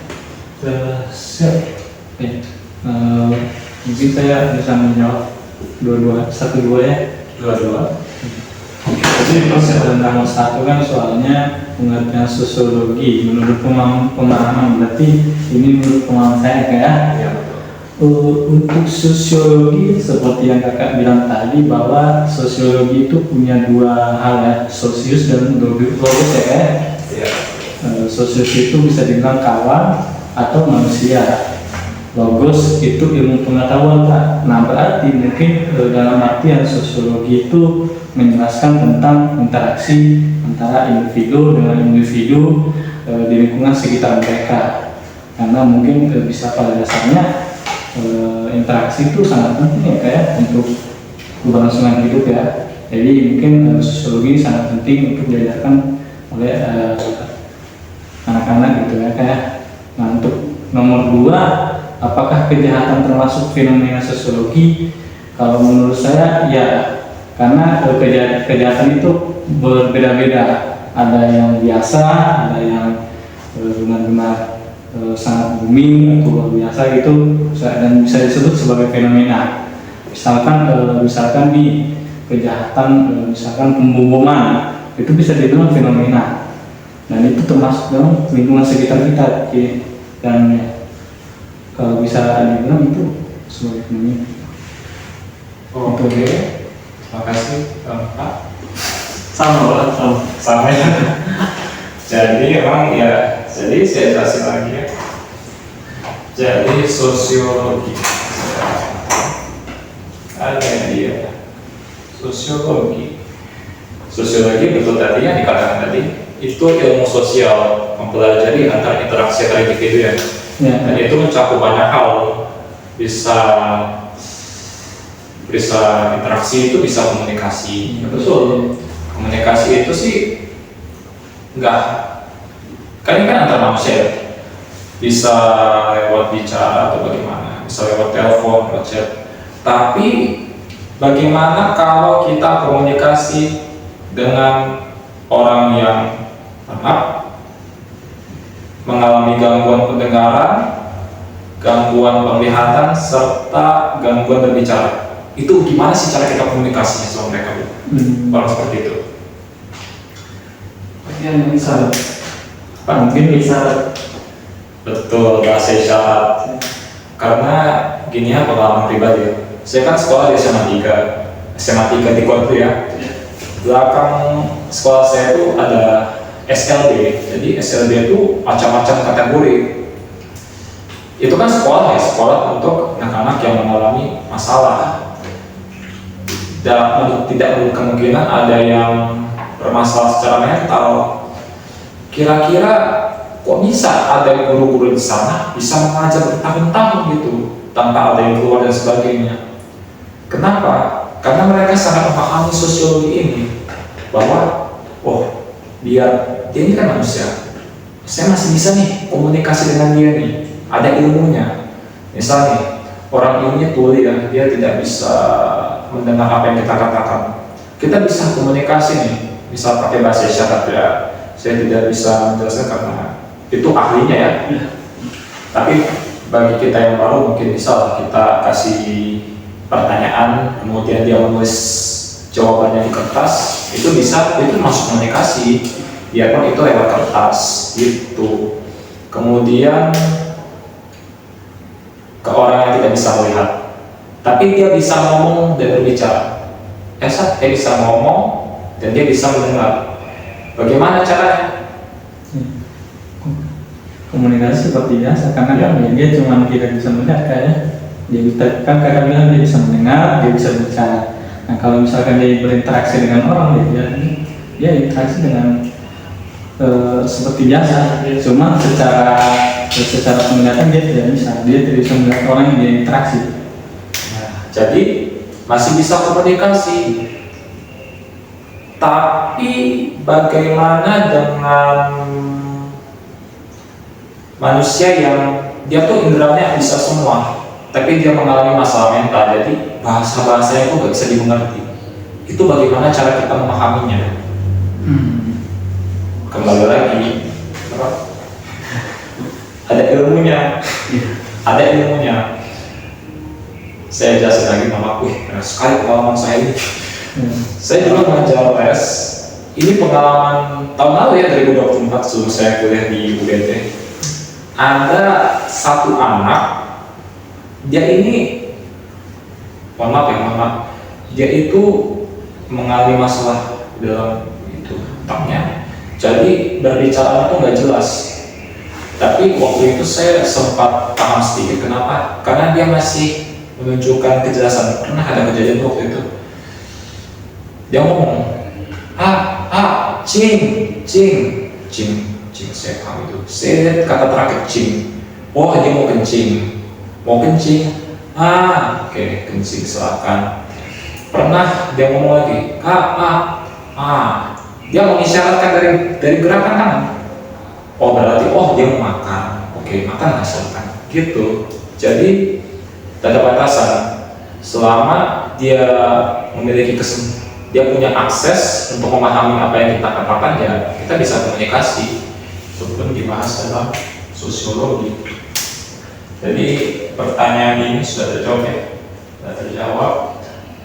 S4: Siap.
S2: Oke. Mungkin saya bisa menjawab dua-dua, satu-dua ya.
S4: Dua-dua.
S2: Jadi proses tentang satu kan soalnya pengertian sosiologi menurut pemahaman, berarti ini menurut pemahaman saya Kak.
S4: Iya betul.
S2: Untuk sosiologi seperti yang kakak bilang tadi bahwa sosiologi itu punya dua hal ya, sosius dan logos ya Kak.
S4: Iya.
S2: Sosius itu bisa dibilang kawan atau manusia. Logos itu ilmu pengetahuan Kak. Nah berarti mungkin dalam artian sosiologi itu menjelaskan tentang interaksi antara individu dengan individu di lingkungan sekitar mereka. Karena mungkin bisa pada dasarnya interaksi itu sangat penting ya Kak untuk keberlangsungan hidup ya. Jadi mungkin sosiologi sangat penting untuk diajarkan oleh anak-anak gitu ya Kak. Nah untuk nomor 2, apakah kejahatan termasuk fenomena sosiologi? Kalau menurut saya ya, karena kejahatan itu berbeda-beda. Ada yang biasa, ada yang benar-benar sangat booming atau luar biasa gitu, dan bisa disebut sebagai fenomena. Misalkan di kejahatan, misalkan pemboboman, itu bisa dibilang fenomena. Dan itu termasuk dalam lingkungan sekitar kita. Dan kalau bisa dibilang itu sebagai fenomena.
S1: Oke, terima kasih Pak.
S4: Sama.
S1: Sama ya. Jadi emang ya, jadi saya jelasin lagi ya. Jadi sosiologi, ada dia sosiologi. Sosiologi betul tadi yang dikatakan tadi itu ilmu sosial, mempelajari antar interaksi antar individu ya. Dan itu mencakup banyak hal, bisa interaksi itu bisa komunikasi.
S2: Betul.
S1: Komunikasi itu sih kan ini kan antar manusia ya. Bisa lewat bicara atau bagaimana, bisa lewat telepon, lewat chat. Tapi bagaimana kalau kita komunikasi dengan orang yang mengalami gangguan pendengaran, gangguan penglihatan, serta gangguan berbicara? Itu gimana sih cara kita komunikasinya sama mereka, Bu? Orang seperti itu.
S4: Yang bisa.
S2: Mungkin bisa.
S1: Betul, bahasa isyarat. Karena gini ya, pengalaman pribadi ya. Saya kan sekolah di SMA 3 di Kota ya. Belakang sekolah saya itu ada SLB. Jadi SLB itu macam-macam kategori. Itu kan sekolah untuk anak-anak yang mengalami masalah. Tidak menutup kemungkinan ada yang bermasalah secara mental. Kira-kira kok bisa ada guru-guru di sana bisa mengajar bertahun-tahun gitu tanpa ada yang keluar dan sebagainya? Kenapa? Karena mereka sangat memahami sosiologi ini, bahwa dia ini kan manusia, saya masih bisa nih komunikasi dengan dia nih, ada ilmunya. Misalnya orang ilmunya tuli ya, dia tidak bisa mendengar apa yang kita katakan. Kita bisa komunikasi nih, misal pakai bahasa isyarat ya. Saya tidak bisa menjelaskan karena itu ahlinya ya. Tapi bagi kita yang baru mungkin bisa kita kasih pertanyaan, kemudian dia menulis jawabannya di kertas, itu masuk komunikasi, biarpun itu lewat kertas gitu. Kemudian ke orang yang tidak bisa melihat, tapi dia bisa ngomong dan berbicara. Dia bisa ngomong dan dia bisa mendengar. Bagaimana caranya?
S2: Komunikasi seperti biasa, karena kan dia cuma tidak bisa melihat kayak dia kakak bilang dia bisa mendengar, dia bisa bicara. Nah kalau misalkan dia berinteraksi dengan orang, dia interaksi dengan seperti biasa, cuma secara penglihatan dia tidak bisa melihat orang yang dia interaksi.
S1: Nah, jadi masih bisa komunikasi. Tapi bagaimana dengan manusia yang dia tuh inderanya bisa semua, tapi dia mengalami masalah mental, jadi bahasa-bahasanya itu gak bisa dimengerti. Itu bagaimana cara kita memahaminya? kembali lagi ada ilmunya, ada ilmunya. Saya jelasin lagi mamaku, benar sekali pengalaman saya ini. Saya dulu mengajar les, ini pengalaman tahun lalu ya, 2024 sebelum saya kuliah di UGT. Ada satu anak, dia ini, mohon maaf, dia itu mengalami masalah dalam itu otaknya. Jadi berbicara itu nggak jelas. Tapi waktu itu saya sempat paham sedikit. Kenapa? Karena dia masih menunjukkan kejelasan. Pernah ada kejadian waktu itu. Dia ngomong, cing, saya paham itu. Saya lihat kata terakhir cing. Oh, dia mau kencing. Oke, kencing silakan. Pernah dia ngomong lagi, dia mengisyaratkan dari gerakan tangan. Oh, berarti dia mau makan. Oke, makan silakan. Gitu. Jadi tidak ada batasan. Selama dia memiliki dia punya akses untuk memahami apa yang kita katakan, ya kita bisa komunikasi. Itu pun dibahas dalam sosiologi. Jadi pertanyaan ini sudah terjawab ya? Sudah terjawab.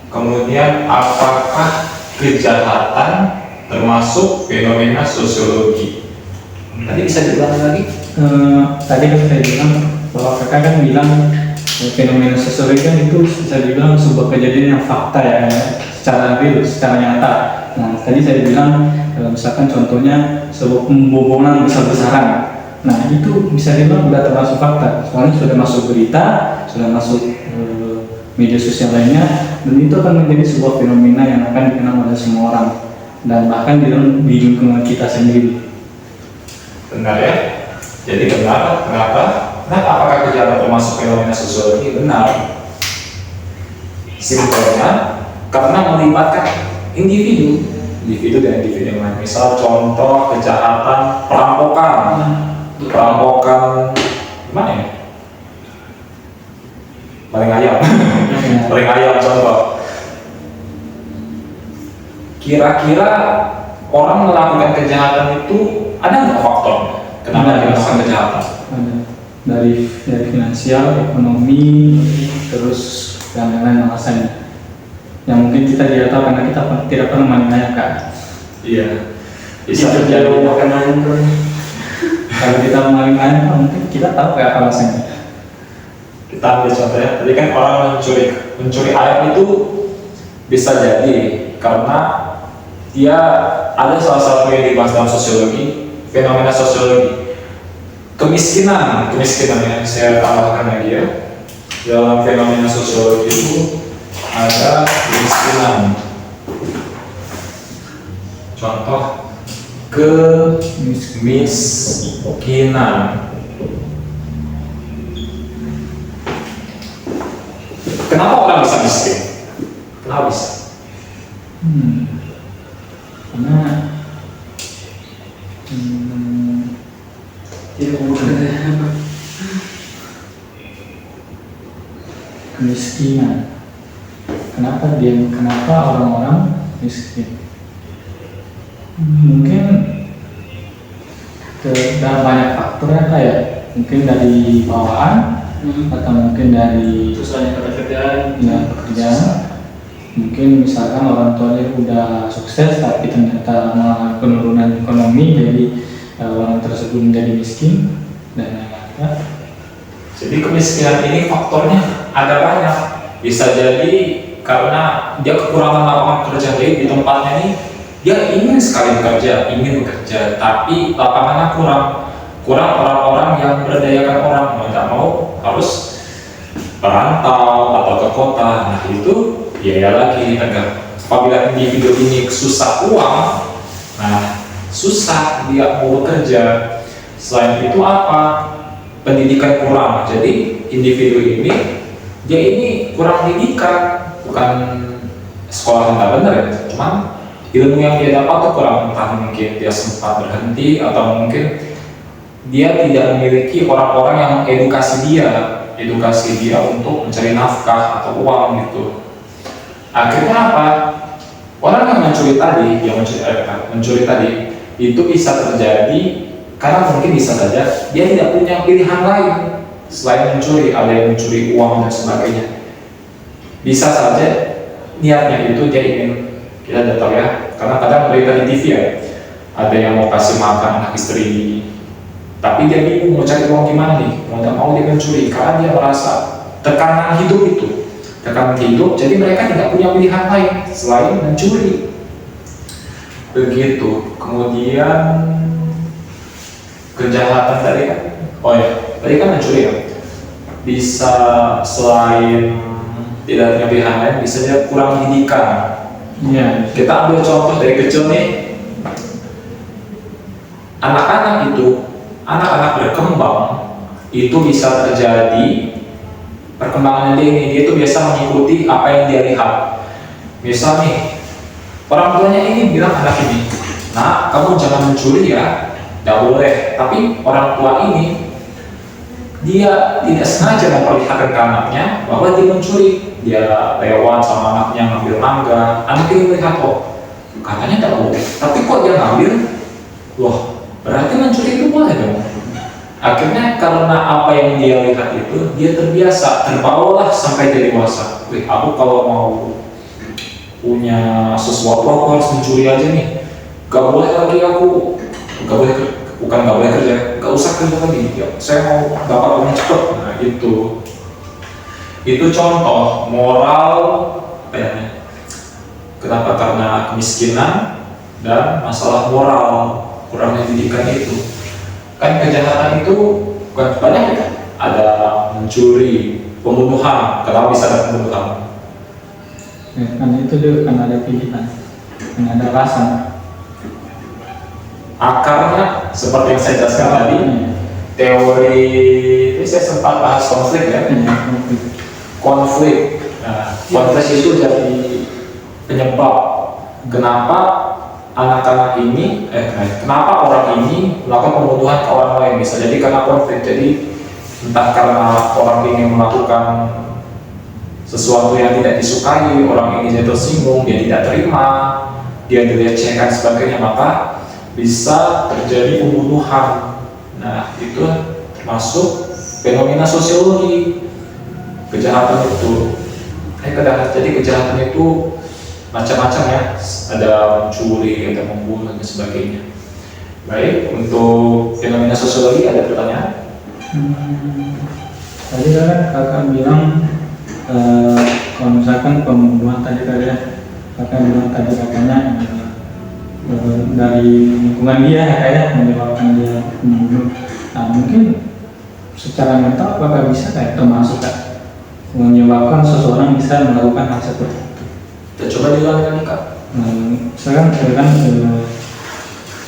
S1: Kemudian apakah kejahatan termasuk fenomena sosiologi? Tadi bisa diulang lagi?
S2: Tadi kan saya bilang bahwa kakak kan bilang fenomena sosiologi kan itu bisa dibilang sebuah kejadian yang fakta ya, secara real, secara nyata. Nah, tadi saya bilang misalkan contohnya sebuah pembobolan besar-besaran. Nah, itu bisa dibilang sudah termasuk fakta. Soalnya sudah masuk berita, sudah masuk media sosial lainnya, dan itu akan menjadi sebuah fenomena yang akan dikenal oleh semua orang dan bahkan di lingkungan kita sendiri.
S1: Benar ya? Jadi benar. Kenapa? Apakah kejahatan termasuk fenomena sosiologi? Benar. Simpelnya, karena melibatkan individu dan individu yang lain. Misal contoh kejahatan perampokan gimana ya? Paling ayam contoh. Kira-kira orang melakukan kejahatan itu ada nggak faktor? Kenapa dia melakukan kejahatan?
S2: Ada dari finansial, ekonomi, terus dan lain-lain alasannya. Yang mungkin kita tidak tahu karena kita tidak pernah menanyakan.
S1: Iya.
S4: Bisa terjadi makanan tuh.
S2: Kalau kita menanyakan, mungkin kita tahu kayak apa alasannya.
S1: Kita ambil contoh ya. Tadi kan orang mencuri ayam itu bisa jadi karena dia ada salah satu yang dibahas dalam sosiologi, fenomena sosiologi. Kemiskinan yang saya tambahkan lagi ya. Dalam fenomena sosiologi itu ada kemiskinan. Contoh kemiskinan. Kenapa orang bisa miskin? Kenapa bisa?
S2: Karena kemiskinan. Kenapa orang-orang miskin? Mungkin dalam banyak faktor ya, kayak mungkin dari bawaan atau mungkin dari
S4: Susahnya pekerjaan.
S2: Mungkin misalkan orang tuanya udah sukses tapi ternyata mengalami penurunan ekonomi, jadi orang tersebut menjadi miskin dan lain-lain.
S1: Jadi kemiskinan ini faktornya ada banyak. Bisa jadi karena dia kekurangan lapangan kerja di tempatnya ini. Dia ingin sekali bekerja, tapi lapangannya kurang orang-orang yang berdayakan orang. Mau tak mau harus perantau atau ke kota. Nah itu biaya lagi negara. Apabila individu ini susah uang, nah susah dia mau bekerja. Selain itu apa? Pendidikan kurang. Jadi individu ini dia ini kurang pendidikan, bukan sekolah nggak benar ya, cuman ilmu yang dia dapat tuh kurang. Entah mungkin dia sempat berhenti atau mungkin dia tidak memiliki orang-orang yang edukasi dia untuk mencari nafkah atau uang gitu. Akhirnya apa? Orang yang mencuri tadi itu bisa terjadi karena mungkin bisa saja dia tidak punya pilihan lain selain mencuri, ada yang mencuri uang dan sebagainya. Bisa saja niatnya itu dia ingin, kita tidak tahu ya, karena kadang berita di TV ya, ada yang mau kasih makan anak istri, tapi dia bingung mau cari uang gimana nih, mau tidak mau dia mencuri karena dia merasa tekanan hidup itu, tekanan hidup, jadi mereka tidak punya pilihan lain selain mencuri. Begitu. Kemudian kejahatan tadi kan, oh ya, tadi kan mencuri ya, bisa selain tidak punya pilihan lain, bisa dia kurang pendidikan.
S2: Iya.
S1: Kita ambil contoh dari kecil nih, anak-anak itu, anak-anak berkembang itu bisa terjadi perkembangan dia itu biasa mengikuti apa yang dia lihat. Misal nih, orang tuanya ini bilang anak ini, nah kamu jangan mencuri ya, tidak boleh. Tapi orang tua ini dia tidak sengaja memperlihatkan ke anaknya bahwa dia mencuri. Dia lewat sama anaknya ngambil mangga, anak ini melihat, oh katanya tidak boleh, tapi kok dia ngambil, wah berarti mencuri itu boleh dong. Akhirnya karena apa yang dia lihat itu, dia terbiasa, terbawalah sampai dia dewasa. Wih, aku kalau mau punya sesuatu aku harus mencuri aja nih, gak boleh lagi aku, gak boleh, bukan gak boleh kerja, gak usah kerja lagi ya, saya mau dapat uang cepet. Nah itu contoh moral apa ya, kenapa, karena kemiskinan dan masalah moral, kurangnya pendidikan itu. Kan kejahatan itu bukan banyak ya, ada mencuri, pembunuhan, kenapa bisa ada pembunuhan?
S2: Ya, karena itu dia kan ada pilihan, kan ada alasan.
S1: Akarnya seperti yang saya jelaskan tadi, teori ini saya sempat bahas konflik ya. Konflik, nah, konflik itu jadi penyebab kenapa anak-anak ini, kenapa orang ini melakukan pembunuhan ke orang lain. Bisa jadi karena konflik, jadi entah karena orang ini melakukan sesuatu yang tidak disukai, orang ini jadi tersinggung, dia tidak terima, dia dilecehkan sebagainya, maka bisa terjadi pembunuhan. Nah itu termasuk fenomena sosiologi kejahatan itu. Jadi kejahatan itu macam-macam ya, ada mencuri, ada membunuh dan sebagainya. Baik, untuk fenomena sosiologi ada pertanyaan?
S2: Tadi kan kakak bilang kalau misalkan pembunuhan tadi kakak bilang tadi katanya dari lingkungan dia kayak menyebabkan dia membunuh. Nah mungkin secara mental apakah bisa kayak termasuk menyebabkan seseorang bisa melakukan hal seperti itu?
S1: Kita coba diulangi Kak.
S2: Sekarang kan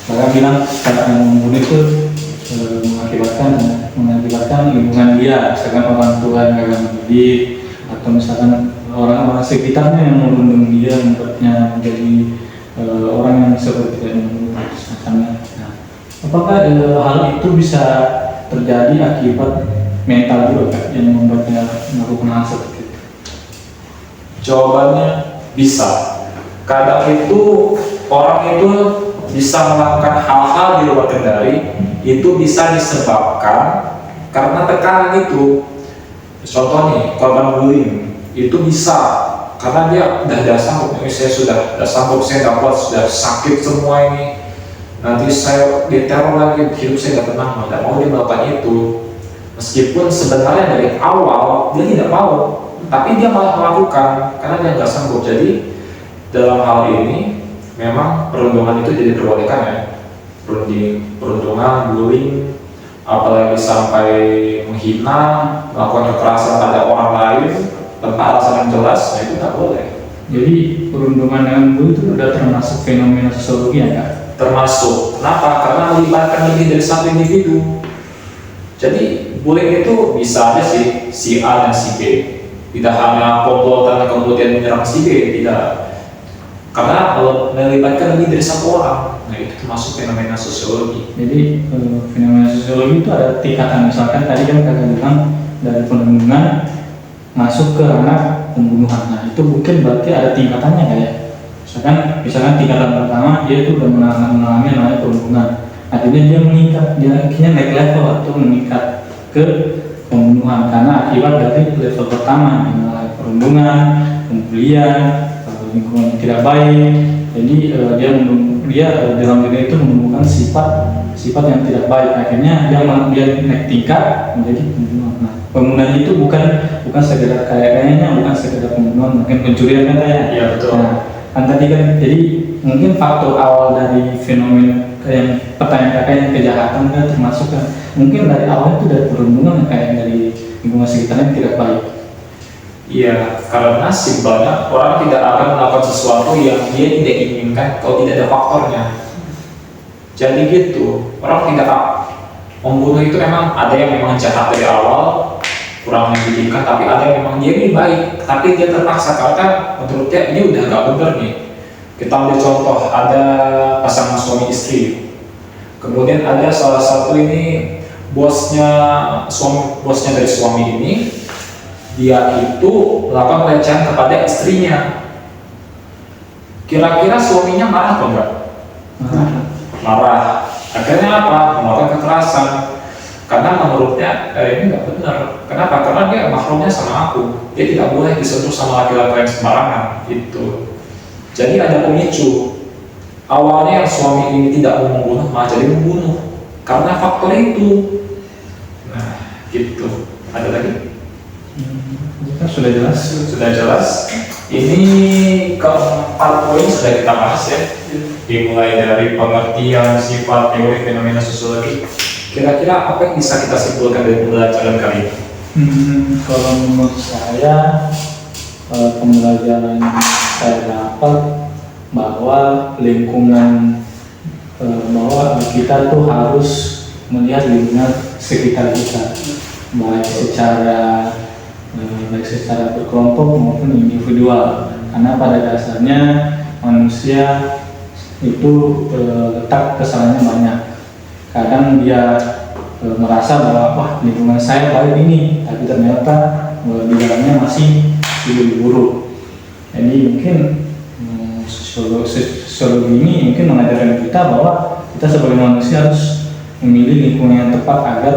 S2: kakak bilang cara yang membunuh itu mengakibatkan lingkungan dia, misalkan orang tua yang gagal mendidik, atau misalkan orang-orang sekitarnya yang melindungi dia membuatnya menjadi orang yang seperti yang semacamnya. Nah, apakah hal itu bisa terjadi akibat mental juga Kak, yang membuatnya melakukan hal seperti itu?
S1: Jawabannya bisa. Kadang itu orang itu bisa melakukan hal-hal di luar kendali, itu bisa disebabkan karena tekanan itu. Contoh nih, korban bullying itu bisa karena dia udah sanggup, saya sudah sanggup, saya nggak kuat, sudah sakit semua ini, nanti saya diteror lagi, hidup saya nggak tenang, tidak mau dia melakukan itu. Meskipun sebenarnya dari awal dia tidak mau, tapi dia malah melakukan karena dia nggak sanggup. Jadi dalam hal ini memang perundungan itu jadi diperbolehkan ya, perundungan, bullying, apalagi sampai menghina, melakukan kekerasan pada orang lain tanpa alasan yang jelas, itu tidak boleh.
S2: Jadi perundungan dengan bullying itu sudah termasuk fenomena sosiologi ya Kak?
S1: Termasuk. Kenapa? Karena melibatkan lebih dari satu individu. Jadi bullying itu bisa aja sih si A dan si B, tidak hanya komplotan kemudian menyerang si B, tidak. Karena kalau melibatkan lebih dari satu orang, nah itu termasuk fenomena sosiologi.
S2: Jadi fenomena sosiologi itu ada tingkatan, misalkan tadi kan kakak bilang dari perundungan masuk ke ranah pembunuhan. Nah itu mungkin berarti ada tingkatannya kayak Misalkan tingkatan pertama dia itu udah mengalami namanya perundungan, akhirnya dia meningkat, dia akhirnya naik level atau meningkat ke pembunuhan karena akibat dari level pertama, mulai perundungan, pembulian, lingkungan yang tidak baik. Jadi dia dalam diri itu menemukan sifat yang tidak baik, akhirnya dia naik tingkat menjadi pembunuhan. Nah, pembunuhan itu bukan sekedar kayaknya bukan sekedar pembunuhan, mungkin pencurian kan ya.
S1: Iya betul.
S2: Nah, kan tadi kan, jadi mungkin faktor awal dari fenomena yang pertanyaan kakak yang kejahatan kan termasuk kan mungkin dari awal itu dari perundungan kayak dari lingkungan sekitarnya yang tidak baik.
S1: Iya, karena simpelnya orang tidak akan melakukan sesuatu yang dia tidak inginkan kalau tidak ada faktornya. Jadi gitu, orang tidak membunuh itu memang ada yang memang jahat dari awal, kurang mendidikan, tapi ada yang memang dia ini baik, tapi dia terpaksa karena menurut dia ini udah gak bener nih. Kita ambil contoh, ada pasangan suami istri, kemudian ada salah satu ini bosnya dari suami ini, dia itu melakukan pelecehan kepada istrinya. Kira-kira suaminya marah atau enggak? Marah. Akhirnya apa? Melakukan kekerasan. Karena menurutnya ini nggak benar. Kenapa? Karena dia mahrumnya sama aku. Dia tidak boleh disentuh sama laki-laki yang sembarangan. Itu. Jadi ada pemicu. Awalnya yang suami ini tidak mau membunuh, malah jadi membunuh. Karena faktor itu. Nah, gitu. Ada lagi?
S2: Sudah jelas.
S1: Sudah jelas. Ini keempat poin sudah kita bahas ya. Dimulai dari pengertian sifat teori fenomena sosiologi. Kira-kira apa yang bisa kita simpulkan dari pembelajaran kali ini?
S2: Kalau menurut saya pembelajaran yang saya dapat bahwa lingkungan bahwa kita tuh harus melihat lingkungan sekitar kita baik secara berkelompok maupun individual, karena pada dasarnya manusia itu letak kesalahannya banyak. Kadang dia merasa bahwa wah lingkungan saya baik ini, tapi ternyata di dalamnya masih lebih buruk. Jadi mungkin sosiologi ini mungkin mengajarkan kita bahwa kita sebagai manusia harus memilih lingkungan yang tepat agar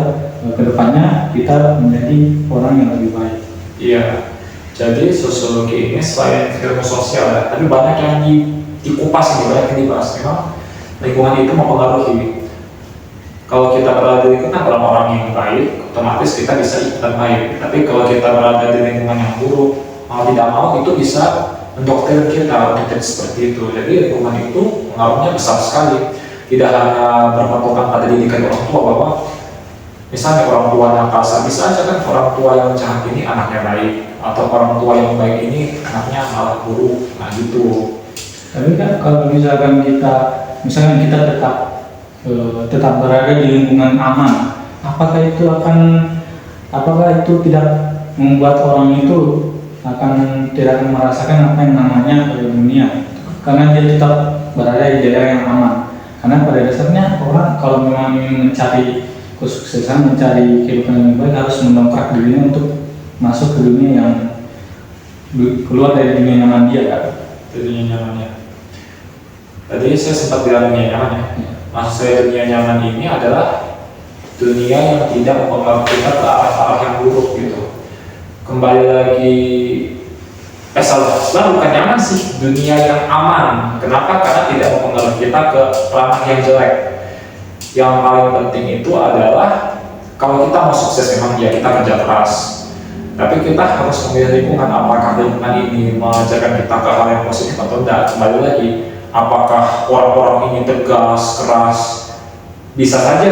S2: kedepannya kita menjadi orang yang lebih baik.
S1: Iya, jadi sosiologi ini selain ilmu sosial ya, tapi banyak yang dikupas ini, banyak yang dibahas. Memang lingkungan itu mempengaruhi. Kalau kita berada di lingkungan orang-orang yang baik, otomatis kita bisa ikutan baik. Tapi kalau kita berada di lingkungan yang buruk, mau tidak mau itu bisa mendoktrin kita untuk jadi seperti itu. Jadi lingkungan itu pengaruhnya besar sekali. Tidak hanya berpatokan pada didikan orang tua bahwa misalnya orang tua yang kasar, bisa aja kan orang tua yang jahat ini anaknya baik, atau orang tua yang baik ini anaknya malah buruk, nah gitu.
S2: Tapi kan kalau misalkan kita tetap berada di lingkungan aman, apakah itu tidak membuat orang itu tidak akan merasakan apa yang namanya dunia, karena dia tetap berada di daerah yang aman. Karena pada dasarnya orang kalau memang ingin mencari kesuksesan, mencari kehidupan yang baik, harus mendongkrak dirinya untuk masuk ke dunia yang keluar dari dunia nyaman dia kan.
S1: Dunia nyamannya. Tadi saya sempat bilang dunia nyaman ya. Maksud saya dunia nyaman ini adalah dunia yang tidak mempengaruhi kita ke arah-arah yang buruk gitu. Kembali lagi, sebenarnya bukan nyaman sih, dunia yang aman. Kenapa? Karena tidak mempengaruhi kita ke ranah yang jelek. Yang paling penting itu adalah kalau kita mau sukses memang ya kita kerja keras. Tapi kita harus memilih lingkungan, apakah lingkungan ini mengajarkan kita ke hal yang positif atau tidak. Kembali lagi, apakah orang-orang ini tegas, keras, bisa saja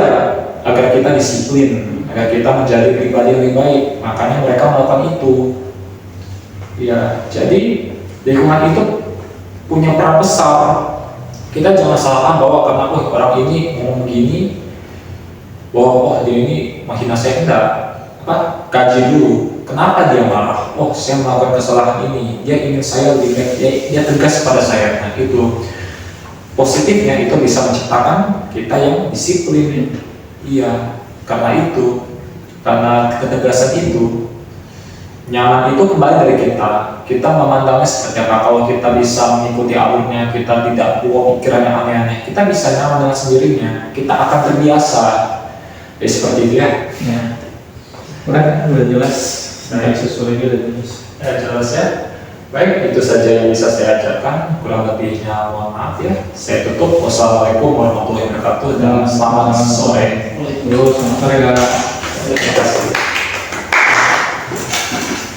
S1: agar kita disiplin, agar kita menjadi pribadi yang lebih baik. Makanya mereka melakukan itu. Ya, jadi lingkungan itu punya peran besar. Kita jangan salahkan bahwa karena orang ini ngomong begini, bahwa dia ini menghina saya, enggak. Kaji dulu. Kenapa dia marah? Saya melakukan kesalahan ini. Dia ingin saya lebih baik. Dia tegas pada saya. Nah, itu positifnya itu bisa menciptakan kita yang disiplin. Iya, karena ketegasan itu. Nyaman itu kembali dari kita. Kita memandangnya seperti apa. Kalau kita bisa mengikuti alurnya, kita tidak bawa pikiran yang aneh-aneh, kita bisa nyaman dengan sendirinya. Kita akan terbiasa. Jadi seperti itu ya.
S2: Ya. Udah jelas.
S1: Baik.
S2: Sesuai dia udah jelas.
S1: Ya, jelas ya. Baik, itu saja yang bisa saya ajarkan. Kurang lebihnya mohon maaf ya. Saya tutup. Wassalamualaikum warahmatullahi wabarakatuh dan selamat sore.
S2: Yo, selamat sore Kak.
S1: Terima kasih.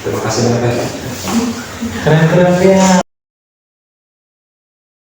S1: Terima kasih banyak.
S2: Keren-keren ya.